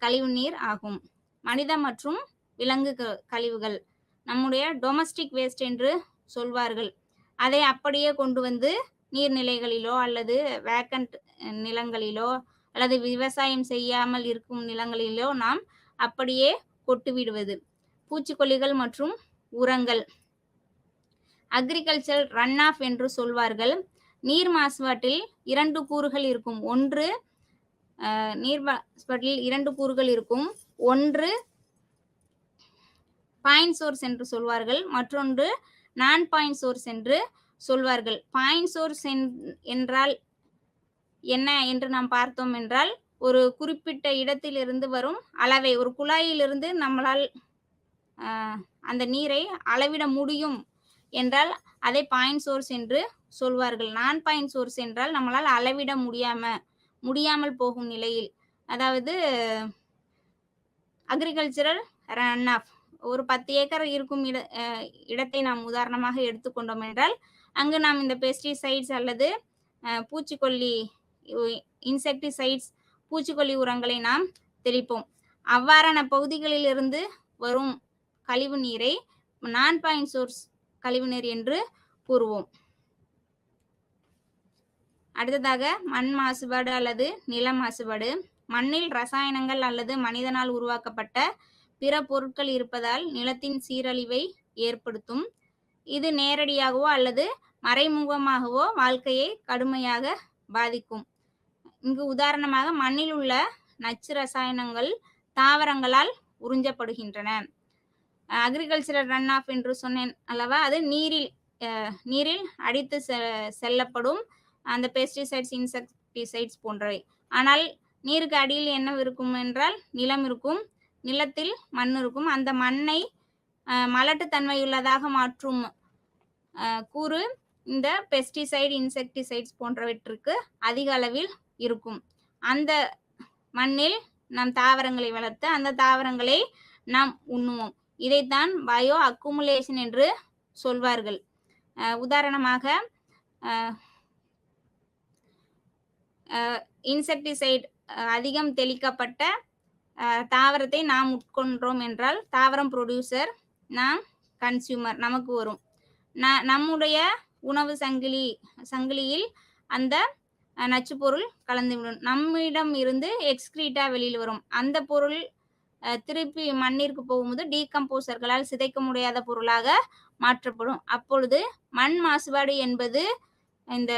கழிவுநீர் ஆகும். மனித மற்றும் விலங்கு கழிவுகள், நம்முடைய டொமஸ்டிக் வேஸ்ட் என்று சொல்வார்கள், அதை அப்படியே கொண்டு வந்து நீர்நிலைகளிலோ அல்லது வேக்கண்ட் நிலங்களிலோ அல்லது விவசாயம் செய்யாமல் இருக்கும் நிலங்களிலோ நாம் அப்படியே கொட்டுவிடுவது. பூச்சிக்கொல்லிகள் மற்றும் உரங்கள், அக்ரிகல்ச்சர் ரன் ஆஃப் என்று சொல்வார்கள். நீர் மாசுபாட்டில் 2 கூறுகள் இருக்கும். நீர் மாசுபாட்டில் 2 கூறுகள் இருக்கும். ஒன்று பாயிண்ட் சோர்ஸ் என்று சொல்வார்கள், மற்றொன்று நான் பாயிண்ட் சோர்ஸ் என்று சொல்வார்கள். பாயிண்ட் சோர்ஸ் என்றால் என்ன என்று நாம் பார்த்தோம் என்றால், ஒரு குறிப்பிட்ட இடத்திலிருந்து வரும் அளவை ஒரு குழாயிலிருந்து நம்மளால் அந்த நீரை அளவிட முடியும் என்றால் அதை பாயிண்ட் சோர்ஸ் என்று சொல்வார்கள். நான் பாயிண்ட் சோர்ஸ் என்றால் நம்மளால் அளவிட முடியாமல் போகும் நிலையில், அதாவது அக்ரிகல்ச்சரல் ரன் ஆஃப். ஒரு 10 ஏக்கர் இருக்கும் இடத்தை நாம் உதாரணமாக எடுத்துக்கொண்டோம் என்றால், அங்கு நாம் இந்த பெஸ்டிசைட்ஸ் அல்லது பூச்சிக்கொல்லி இன்செக்டிசைட்ஸ் பூச்சிக்கொல்லி உரங்களை நாம் தெளிப்போம். அவ்வாறான பகுதிகளிலிருந்து வரும் கழிவு நீரை நான் பாயிண்ட் சோர்ஸ் கழிவுநீர் என்று கூறுவோம். அடுத்ததாக மண் மாசுபாடு அல்லது நில மாசுபாடு. மண்ணில் ரசாயனங்கள் அல்லது மனிதனால் உருவாக்கப்பட்ட பிற பொருட்கள் இருப்பதால் நிலத்தின் சீரழிவை ஏற்படுத்தும். இது நேரடியாகவோ அல்லது மறைமுகமாகவோ வாழ்க்கையை கடுமையாக பாதிக்கும். இங்கு உதாரணமாக மண்ணில் உள்ள நச்சு ரசாயனங்கள் தாவரங்களால் உறிஞ்சப்படுகின்றன. அக்ரிகல்ச்சரல் ரன் ஆஃப் என்று சொன்னேன் அல்லவா, அது நீரில் அடித்து செல்லப்படும் அந்த பெஸ்டிசைட்ஸ் இன்செக்டிசைட்ஸ் போன்றவை. ஆனால் நீருக்கு அடியில் என்ன இருக்கும் என்றால் நிலம் இருக்கும், நிலத்தில் மண் இருக்கும். அந்த மண்ணை மலட்டுத்தன்மையுள்ளதாக மாற்றும் கூறு இந்த பெஸ்டிசைட் இன்செக்டிசைட்ஸ் போன்றவற்றுக்கு அதிக அளவில் இருக்கும். அந்த மண்ணில் நாம் தாவரங்களை வளர்த்து அந்த தாவரங்களை நாம் உண்ணுவோம். இதைத்தான் பயோ அக்குமுலேஷன் என்று சொல்வார்கள். உதாரணமாக இன்செக்டிசைட் அதிகம் தெளிக்கப்பட்ட தாவரத்தை நாம் உட்கொண்டோம் என்றால் தாவரம் ப்ரொடியூசர், நாம் கன்சியூமர், நமக்கு வரும். நம்முடைய உணவு சங்கிலியில் அந்த நச்சுப்பொருள் கலந்துவிடும். நம்மிடம் இருந்து எக்ஸ்கிரீட்டா வெளியில் வரும். அந்த பொருள் திருப்பி மண்ணிற்கு போகும்போது டீகம்போசர்களால் சிதைக்க முடியாத பொருளாக மாற்றப்படும். அப்பொழுது மண் மாசுபாடு என்பது இந்த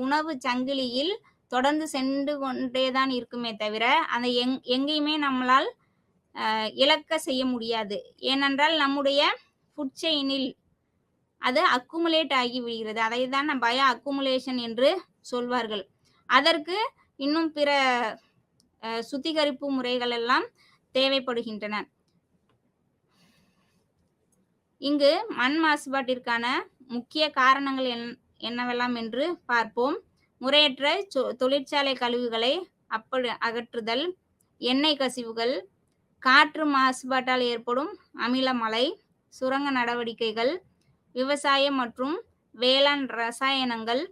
உணவு சங்கிலியில் தொடர்ந்து சென்று கொண்டேதான் இருக்குமே தவிர அதை எங்கேயுமே நம்மளால் இழக்க செய்ய முடியாது. ஏனென்றால் நம்முடைய ஃபுட் செயினில் அது அக்குமுலேட் ஆகி விடுகிறது. அதை தான் பயோ அக்குமுலேஷன் என்று சொல்வார்கள். அதற்கு இன்னும் பிற சுத்திகரிப்பு முறைகள் எல்லாம் தேவைப்படுகின்றன. இங்கு மண் மாசுபாட்டிற்கான முக்கிய காரணங்கள் என்னவெல்லாம் என்று பார்ப்போம். முறையற்ற தொழிற்சாலை கழிவுகளை அகற்றுதல், எண்ணெய் கசிவுகள், காற்று மாசுபாட்டால் ஏற்படும் அமில மழை, சுரங்க நடவடிக்கைகள், விவசாயம் மற்றும் வேளாண் ரசாயனங்கள்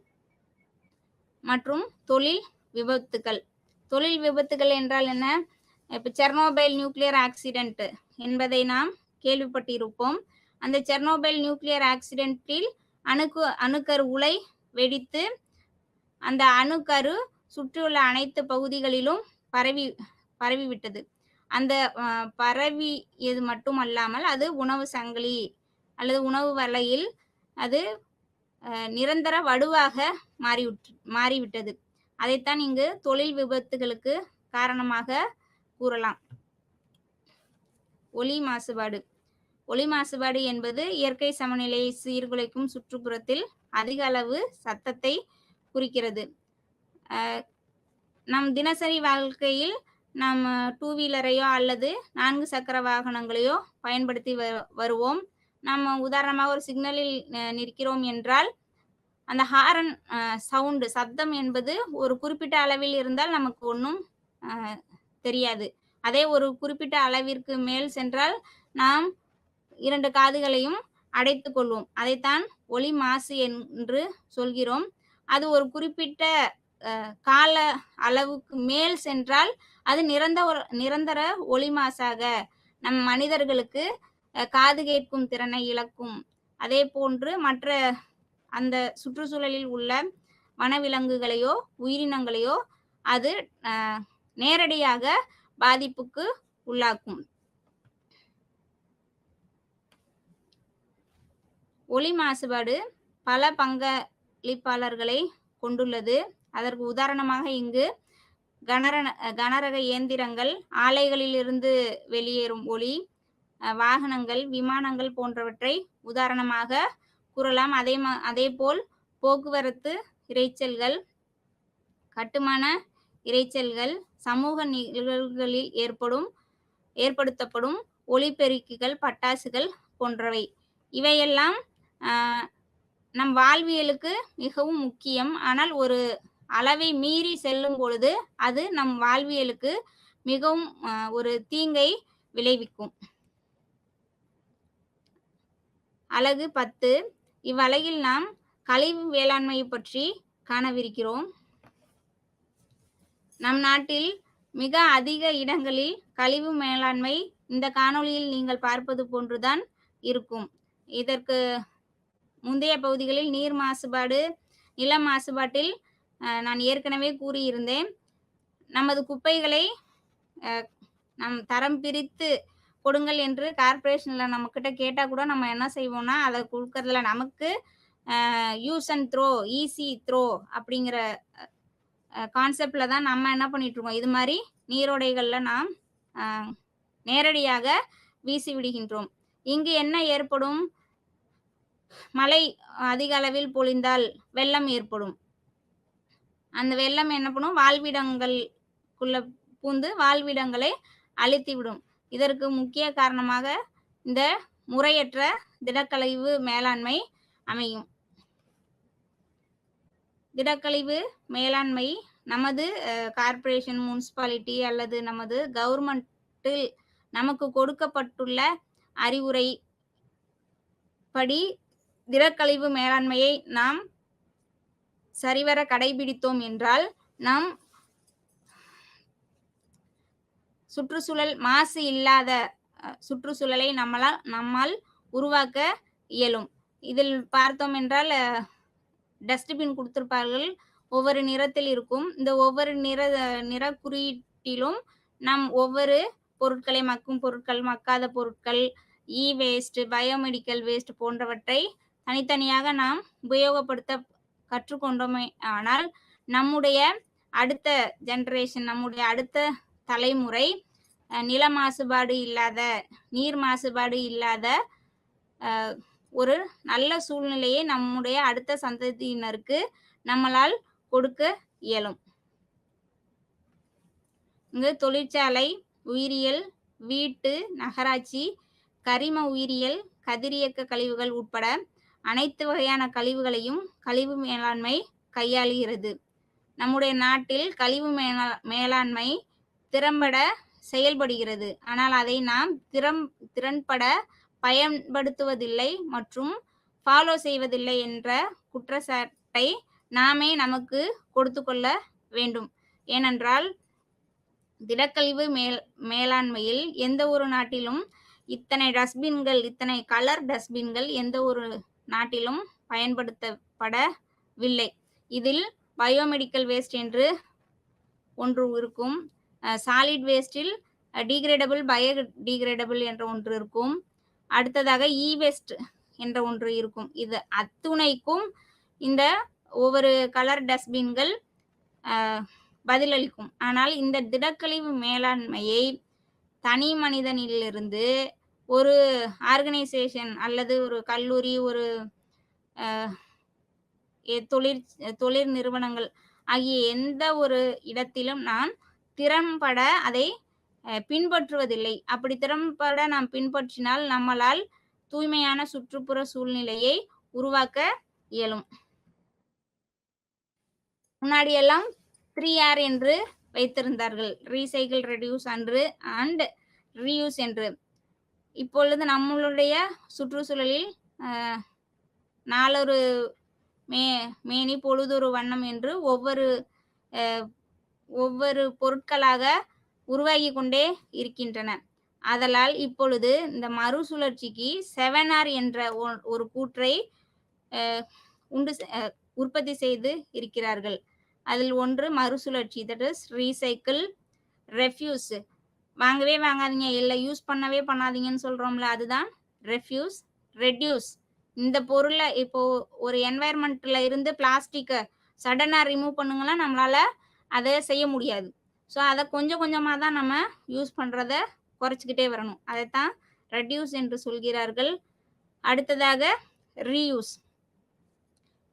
மற்றும் தொழில் விபத்துகள். தொழில் விபத்துகள் என்றால் என்ன? இப்போ செர்னோபைல் நியூக்ளியர் ஆக்சிடென்ட் என்பதை நாம் கேள்விப்பட்டிருப்போம். அந்த செர்னோபைல் நியூக்ளியர் ஆக்சிடென்ட்டில் அணுக்கரு உலை வெடித்து அந்த அணுக்கரு சுற்றியுள்ள அனைத்து பகுதிகளிலும் பரவிவிட்டது. அந்த பரவியது மட்டுமல்லாமல் அது உணவு சங்கிலி அல்லது உணவு வலையில் அது நிரந்தர வடுவாக மாறிவிட்டது. அதைத்தான் இங்கு தொழில் விபத்துகளுக்கு காரணமாக கூறலாம். ஒலி மாசுபாடு. ஒலி மாசுபாடு என்பது இயற்கை சமநிலையை சீர்குலைக்கும் சுற்றுப்புறத்தில் அதிக அளவு சத்தத்தை குறிக்கிறது. நம் தினசரி வாழ்க்கையில் நாம் 2 வீலரையோ அல்லது 4 சக்கர வாகனங்களையோ பயன்படுத்தி வருவோம். நம்ம உதாரணமாக ஒரு சிக்னலில் நிற்கிறோம் என்றால், அந்த ஹாரன் சத்தம் என்பது ஒரு குறிப்பிட்ட அளவில் இருந்தால் நமக்கு ஒண்ணும் அ தெரியாது. அதே ஒரு குறிப்பிட்ட அளவிற்கு மேல் சென்றால், நாம் 2 காதுகளையும் அடைத்துக் கொள்வோம். அதைத்தான் ஒலி மாசு என்று சொல்கிறோம். அது ஒரு குறிப்பிட்ட கால அளவுக்கு மேல் சென்றால், அது நிரந்தர ஒலி மாசாக நம் மனிதர்களுக்கு காது கேட்கும் திறனை இழக்கும். அதேபோன்று மற்ற அந்த சுற்றுச்சூழலில் உள்ள வனவிலங்குகளையோ, உயிரினங்களையோ அது அ நேரடியாக பாதிப்புக்கு உள்ளாக்கும். ஒலி மாசுபாடு பல பங்களிப்பாளர்களை கொண்டுள்ளது. அதற்கு உதாரணமாக இங்கு கனரக இயந்திரங்கள், ஆலைகளிலிருந்து வெளியேறும் ஒலி, வாகனங்கள், விமானங்கள் போன்றவற்றை உதாரணமாக கூறலாம். அதேபோல் போக்குவரத்து இரைச்சல்கள், கட்டுமான இரைச்சல்கள், சமூக நிகழ்வுகளில் ஏற்படுத்தப்படும் ஒலிபெருக்கிகள், பட்டாசுகள் போன்றவை. இவையெல்லாம் நம் வாழ்வியலுக்கு மிகவும் முக்கியம். ஆனால் ஒரு அளவை மீறி செல்லும் பொழுது அது நம் வாழ்வியலுக்கு மிகவும் ஒரு தீங்கை விளைவிக்கும். அலகு 10. இவ்வலகில் நாம் கழிவு வேளாண்மை பற்றி காணவிருக்கிறோம். நம் நாட்டில் மிக அதிக இடங்களில் கழிவு மேலாண்மை இந்த காணொளியில் நீங்கள் பார்ப்பது போன்றுதான் இருக்கும். இதற்கு முந்தைய பகுதிகளில் நீர் மாசுபாடு, நில மாசுபாட்டில் நான் ஏற்கனவே கூறியிருந்தேன். நமது குப்பைகளை நம் தரம் பிரித்து கொடுங்கள் என்று கார்ப்பரேஷன்ல நம்மக்கிட்ட கேட்டால் கூட நம்ம என்ன செய்வோம்னா, அதை கொடுக்கறதுல நமக்கு use and throw, easy throw அப்படிங்கிற கான்செப்டில் தான் நம்ம என்ன பண்ணிகிட்ருக்கோம், இது மாதிரி நீரோடைகளில் நாம் நேரடியாக வீசி விடுகின்றோம். இங்கு என்ன ஏற்படும்? மழை அதிக அளவில் பொழிந்தால் வெள்ளம் ஏற்படும். அந்த வெள்ளம் என்ன பண்ணும்? வாழ்விடங்களுக்குள்ள பூந்து வாழ்விடங்களை அழித்துவிடும். இதற்கு முக்கிய காரணமாக இந்த முறையற்ற திடக்கழிவு மேலாண்மை அமையும். திடக்கழிவு மேலாண்மை நமது கார்ப்பரேஷன், முனிசிபாலிட்டி அல்லது நமது கவர்மெண்டில் நமக்கு கொடுக்கப்பட்டுள்ள அறிவுரை படி திடக்கழிவு மேலாண்மையை நாம் சரிவர கடைபிடித்தோம் என்றால் நாம் சுற்றுச்சூழல் மாசு இல்லாத சுற்றுச்சூழலை நம்மால் உருவாக்க இயலும். இதில் பார்த்தோம் என்றால் டஸ்ட்பின் கொடுத்திருப்பார்கள், ஒவ்வொரு நிறத்தில் இருக்கும். இந்த ஒவ்வொரு நிற குறியீட்டிலும் நாம் ஒவ்வொரு பொருட்களை, மக்கும் பொருட்கள், மக்காத பொருட்கள், வேஸ்ட், பயோமெடிக்கல் வேஸ்ட் போன்றவற்றை தனித்தனியாக நாம் உபயோகப்படுத்த கற்றுக்கொண்டோமே ஆனால் நம்முடைய அடுத்த ஜெனரேஷன், நம்முடைய அடுத்த தலைமுறை நில மாசுபாடு இல்லாத, நீர் மாசுபாடு இல்லாத ஒரு நல்ல சூழ்நிலையை நம்முடைய அடுத்த சந்ததியினருக்கு நம்மளால் கொடுக்க இயலும். இங்கு தொழிற்சாலை, உயிரியல், வீட்டு, நகராட்சி, கரிம உயிரியல், கதிரியக்க கழிவுகள் உட்பட அனைத்து வகையான கழிவுகளையும் கழிவு மேலாண்மை கையாளுகிறது. நம்முடைய நாட்டில் கழிவு மேலாண்மை திறம்பட செயல்படுகிறது. ஆனால் அதை நாம் திறன்பட பயன்படுத்துவதில்லை மற்றும் ஃபாலோ செய்வதில்லை என்ற குற்றச்சாட்டை நாமே நமக்கு கொடுத்து கொள்ள வேண்டும். ஏனென்றால் திடக்கழிவு மேலாண்மையில் எந்த ஒரு நாட்டிலும் இத்தனை டஸ்ட்பின்கள், இத்தனை கலர் டஸ்ட்பின்கள் எந்த ஒரு நாட்டிலும் பயன்படுத்தப்படவில்லை. இதில் பயோமெடிக்கல் வேஸ்ட் என்று ஒன்று இருக்கும், சாலிட் வேஸ்டில் டீக்ரேடபிள், பயோடிகிரேடபிள் என்ற ஒன்று இருக்கும், அடுத்ததாக வேஸ்ட் என்ற ஒன்று இருக்கும். இது அத்துணைக்கும் இந்த ஒவ்வொரு கலர் டஸ்ட்பின்கள் பதிலளிக்கும். ஆனால் இந்த திடக்கழிவு மேலாண்மையை தனி மனிதனிலிருந்து ஒரு ஆர்கனைசேஷன் அல்லது ஒரு கல்லூரி, ஒரு தொழில் நிறுவனங்கள் ஆகிய எந்த ஒரு இடத்திலும் நாம் திறம்பட அதை பின்பற்றுவதில்லை. அப்படி திறம்பட நாம் பின்பற்றினால் நம்மளால் தூய்மையான சுற்றுப்புற சூழ்நிலையை உருவாக்க இயலும். முன்னாடியெல்லாம் 3R என்று வைத்திருந்தார்கள். ரீசைக்கிள், ரெடியூஸ் அண்ட் ரீயூஸ் என்று. இப்பொழுது நம்மளுடைய சுற்றுச்சூழலில் நாளொரு மேனி பொழுதொரு வண்ணம் என்று ஒவ்வொரு பொருட்களாக உருவாகி கொண்டே இருக்கின்றன. ஆதலால் இப்பொழுது இந்த மறுசுழற்சிக்கு 7R என்ற ஒரு கூற்றை உற்பத்தி செய்து இருக்கிறார்கள். அதில் ஒன்று மறுசுழற்சி, தட் இஸ் ரீசைக்கிள், ரெஃப்யூஸ். வாங்கவே வாங்காதீங்க, இல்லை யூஸ் பண்ணவே பண்ணாதீங்கன்னு சொல்றோம்ல, அதுதான் ரெஃப்யூஸ். ரெடியூஸ், இந்த பொருளை இப்போ ஒரு என்வாயர்மெண்ட்ல இருந்து பிளாஸ்டிக்கை சடனா ரிமூவ் பண்ணுங்கன்னா நம்மளால அதை செய்ய முடியாது. ஸோ அதை கொஞ்சம் கொஞ்சமாக தான் நம்ம யூஸ் பண்ணுறத குறைச்சிக்கிட்டே வரணும். அதைத்தான் ரெடியூஸ் என்று சொல்கிறார்கள். அடுத்ததாக ரீயூஸ்.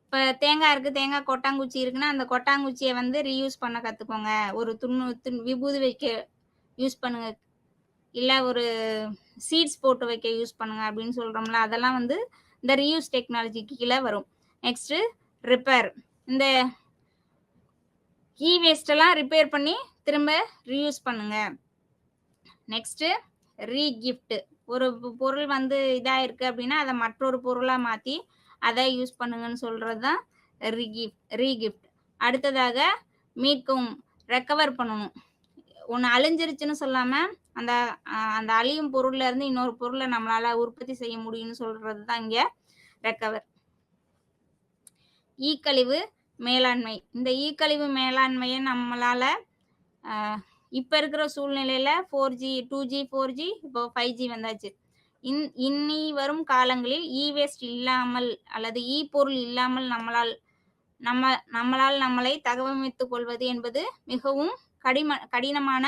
இப்போ தேங்காய் இருக்குது, தேங்காய் கொட்டாங்குச்சி இருக்குன்னா அந்த கொட்டாங்குச்சியை வந்து ரீயூஸ் பண்ண கற்றுக்கோங்க. ஒரு விபூதி வைக்க யூஸ் பண்ணுங்க, இல்லை ஒரு சீட்ஸ் போட்டு வைக்க யூஸ் பண்ணுங்க அப்படின்னு சொல்கிறோம்ல, அதெல்லாம் வந்து இந்த ரீயூஸ் டெக்னாலஜிக்கு கீழே வரும். Next repair. இந்த வேஸ்டெல்லாம் ரிப்பேர் பண்ணி திரும்ப ரீயூஸ் பண்ணுங்க. நெக்ஸ்ட்டு ரீகிஃப்ட். ஒரு பொருள் வந்து இதாக இருக்குது அப்படின்னா அதை மற்றொரு பொருளாக மாற்றி அதை யூஸ் பண்ணுங்கன்னு சொல்கிறது தான் ரீகிஃப்ட். அடுத்ததாக மீட்கவும், ரெக்கவர் பண்ணணும். ஒன்று அழிஞ்சிருச்சுன்னு சொல்லாமல் அந்த அழியும் பொருள்ல இருந்து இன்னொரு பொருளை நம்மளால உற்பத்தி செய்ய முடியும்னு சொல்றது தான் இங்கே ரெக்கவர். கழிவு மேலாண்மை. இந்த கழிவு மேலாண்மையை நம்மளால இப்போ இருக்கிற சூழ்நிலையில 4G 2G 4G இப்போ 5G வந்தாச்சு. இனி வரும் காலங்களில் வேஸ்ட் இல்லாமல் அல்லது பொருள் இல்லாமல் நம்மளால் நம்மளை தகவமைத்துக் கொள்வது என்பது மிகவும் கடினமான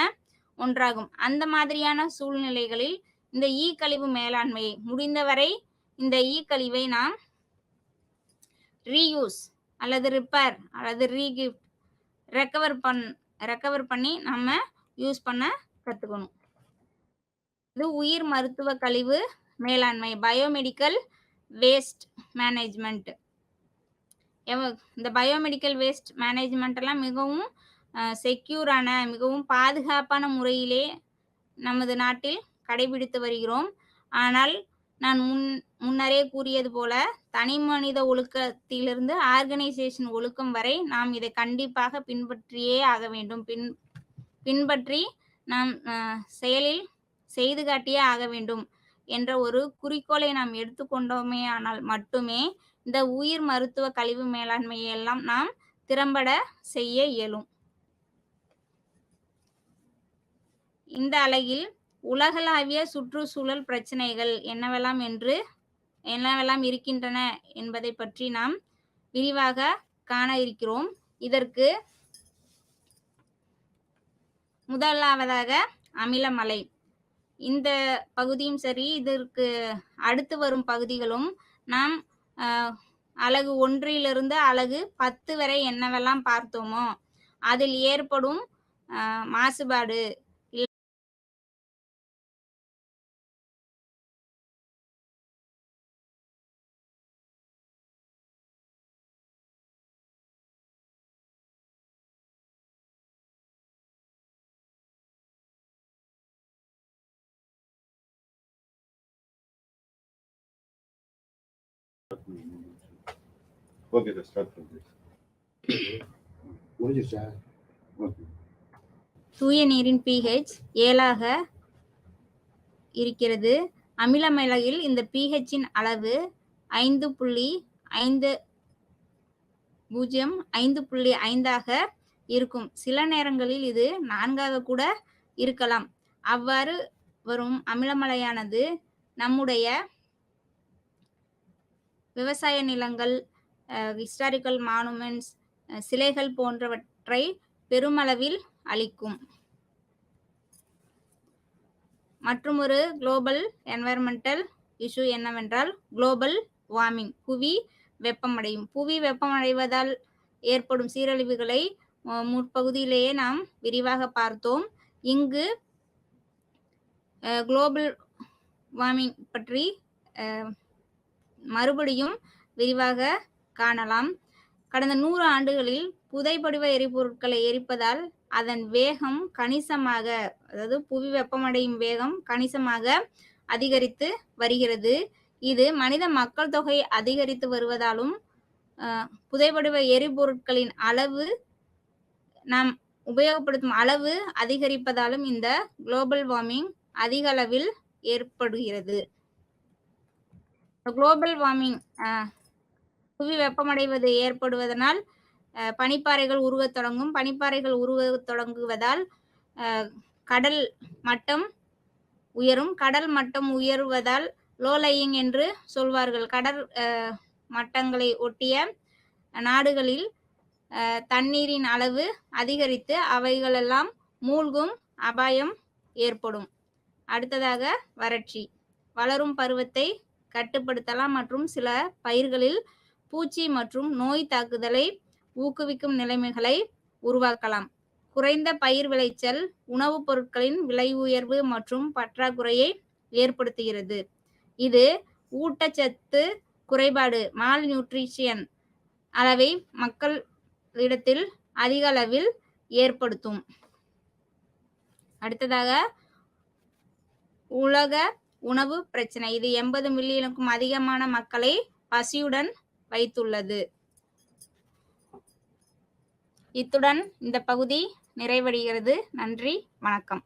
ஒன்றாகும். அந்த மாதிரியான சூழ்நிலைகளில் இந்த கழிவு மேலாண்மையை முடிந்தவரை இந்த கழிவை நாம் ரீயூஸ் அல்லது ரிப்பேர் அல்லது ரீகிஃப்ட், ரெக்கவர் பண்ணி நம்ம யூஸ் பண்ண கற்றுக்கணும். இது உயிர் மருத்துவ கழிவு மேலாண்மை, பயோமெடிக்கல் வேஸ்ட் மேனேஜ்மெண்ட். இந்த பயோமெடிக்கல் வேஸ்ட் மேனேஜ்மெண்ட் எல்லாம் மிகவும் செக்யூரான, மிகவும் பாதுகாப்பான முறையிலே நமது நாட்டில் கடைபிடித்து வருகிறோம். ஆனால் நான் முன்னரே கூறியது போல தனி மனித ஒழுக்கத்திலிருந்து ஆர்கனைசேஷன் ஒழுக்கம் வரை நாம் இதை கண்டிப்பாக பின்பற்றியே ஆக வேண்டும். பின்பற்றி நாம் செயலில் செய்து காட்டியே ஆக வேண்டும் என்ற ஒரு குறிக்கோளை நாம் எடுத்துக்கொண்டோமே ஆனால் மட்டுமே இந்த உயிர் மருத்துவ கழிவு மேலாண்மையை எல்லாம் நாம் திறம்பட செய்ய இயலும். இந்த அலகில் உலகளாவிய சுற்றுச்சூழல் பிரச்சனைகள் என்னவெல்லாம் இருக்கின்றன என்பதை பற்றி நாம் விரிவாக காண இருக்கிறோம். இதற்கு முதலாவதாக அமிலமலை. இந்த பகுதியும் சரி, இதற்கு அடுத்து வரும் பகுதிகளும் நாம் அலகு 1 அலகு 10 வரை என்னவெல்லாம் பார்த்தோமோ அதில் ஏற்படும் மாசுபாடு Okay, let's start from this. தூய நீரின் pH 7ஆக இருக்கிறது. அமிலமலையில் இந்த pHன் அளவு 5.5ஆக இருக்கும். சில நேரங்களில் இது 4ஆக கூட இருக்கலாம். அவ்வாறு வரும் அமிலமலையானது நம்முடைய விவசாய நிலங்கள், ஹிஸ்டாரிக்கல் மானுமெண்ட்ஸ், சிலைகள் போன்றவற்றை பெருமளவில் அளிக்கும். மற்றும் ஒரு குளோபல் என்வைரன்மெண்டல் இஷ்யூ என்னவென்றால் குளோபல் வார்மிங், புவி வெப்பமடையும். புவி வெப்பமடைவதால் ஏற்படும் சீரழிவுகளை முற்பகுதியிலேயே நாம் விரிவாக பார்த்தோம். இங்கு குளோபல் வார்மிங் பற்றி மறுபடியும் விரிவாக காணலாம். கடந்த 100 ஆண்டுகளில் புதைபடிவ எரிபொருட்களை எரிப்பதால் அதன் வேகம் கணிசமாக, அதாவது புவி வெப்பமடையும் வேகம் கணிசமாக அதிகரித்து வருகிறது. இது மனித மக்கள் தொகை அதிகரித்து வருவதாலும் புதைபடிவ எரிபொருட்களின் அளவு நாம் உபயோகப்படுத்தும் அளவு அதிகரிப்பதாலும் இந்த குளோபல் வார்மிங் அதிக அளவில் ஏற்படுகிறது. குளோபல் வார்மிங் புவி வெப்பமடைவது ஏற்படுவதனால் பனிப்பாறைகள் உருகத் தொடங்கும். பனிப்பாறைகள் உருகத் தொடங்குவதால் கடல் மட்டம் உயரும். கடல் மட்டம் உயருவதால் லோலையிங் என்று சொல்வார்கள். கடல் மட்டங்களை ஒட்டிய நாடுகளில் தண்ணீரின் அளவு அதிகரித்து அவைகளெல்லாம் மூழ்கும் அபாயம் ஏற்படும். அடுத்ததாக வறட்சி. வளரும் பருவத்தை கட்டுப்படுத்தலாம் மற்றும் சில பயிர்களில் பூச்சி மற்றும் நோய் தாக்குதலை ஊக்குவிக்கும் நிலைமைகளை உருவாக்கலாம். குறைந்த பயிர் விளைச்சல் உணவுப் பொருட்களின் விலை உயர்வு மற்றும் பற்றாக்குறையை ஏற்படுத்துகிறது. இது ஊட்டச்சத்து குறைபாடு மால் நியூட்ரிஷன் அளவை மக்களிடத்தில் அதிக அளவில் ஏற்படுத்தும். அடுத்ததாக உலக உணவு பிரச்சனை. இது 80 மில்லியனுக்கும் அதிகமான மக்களை பசியுடன் வைத்துள்ளது. இத்துடன் இந்த பகுதி நிறைவடைகிறது. நன்றி, வணக்கம்.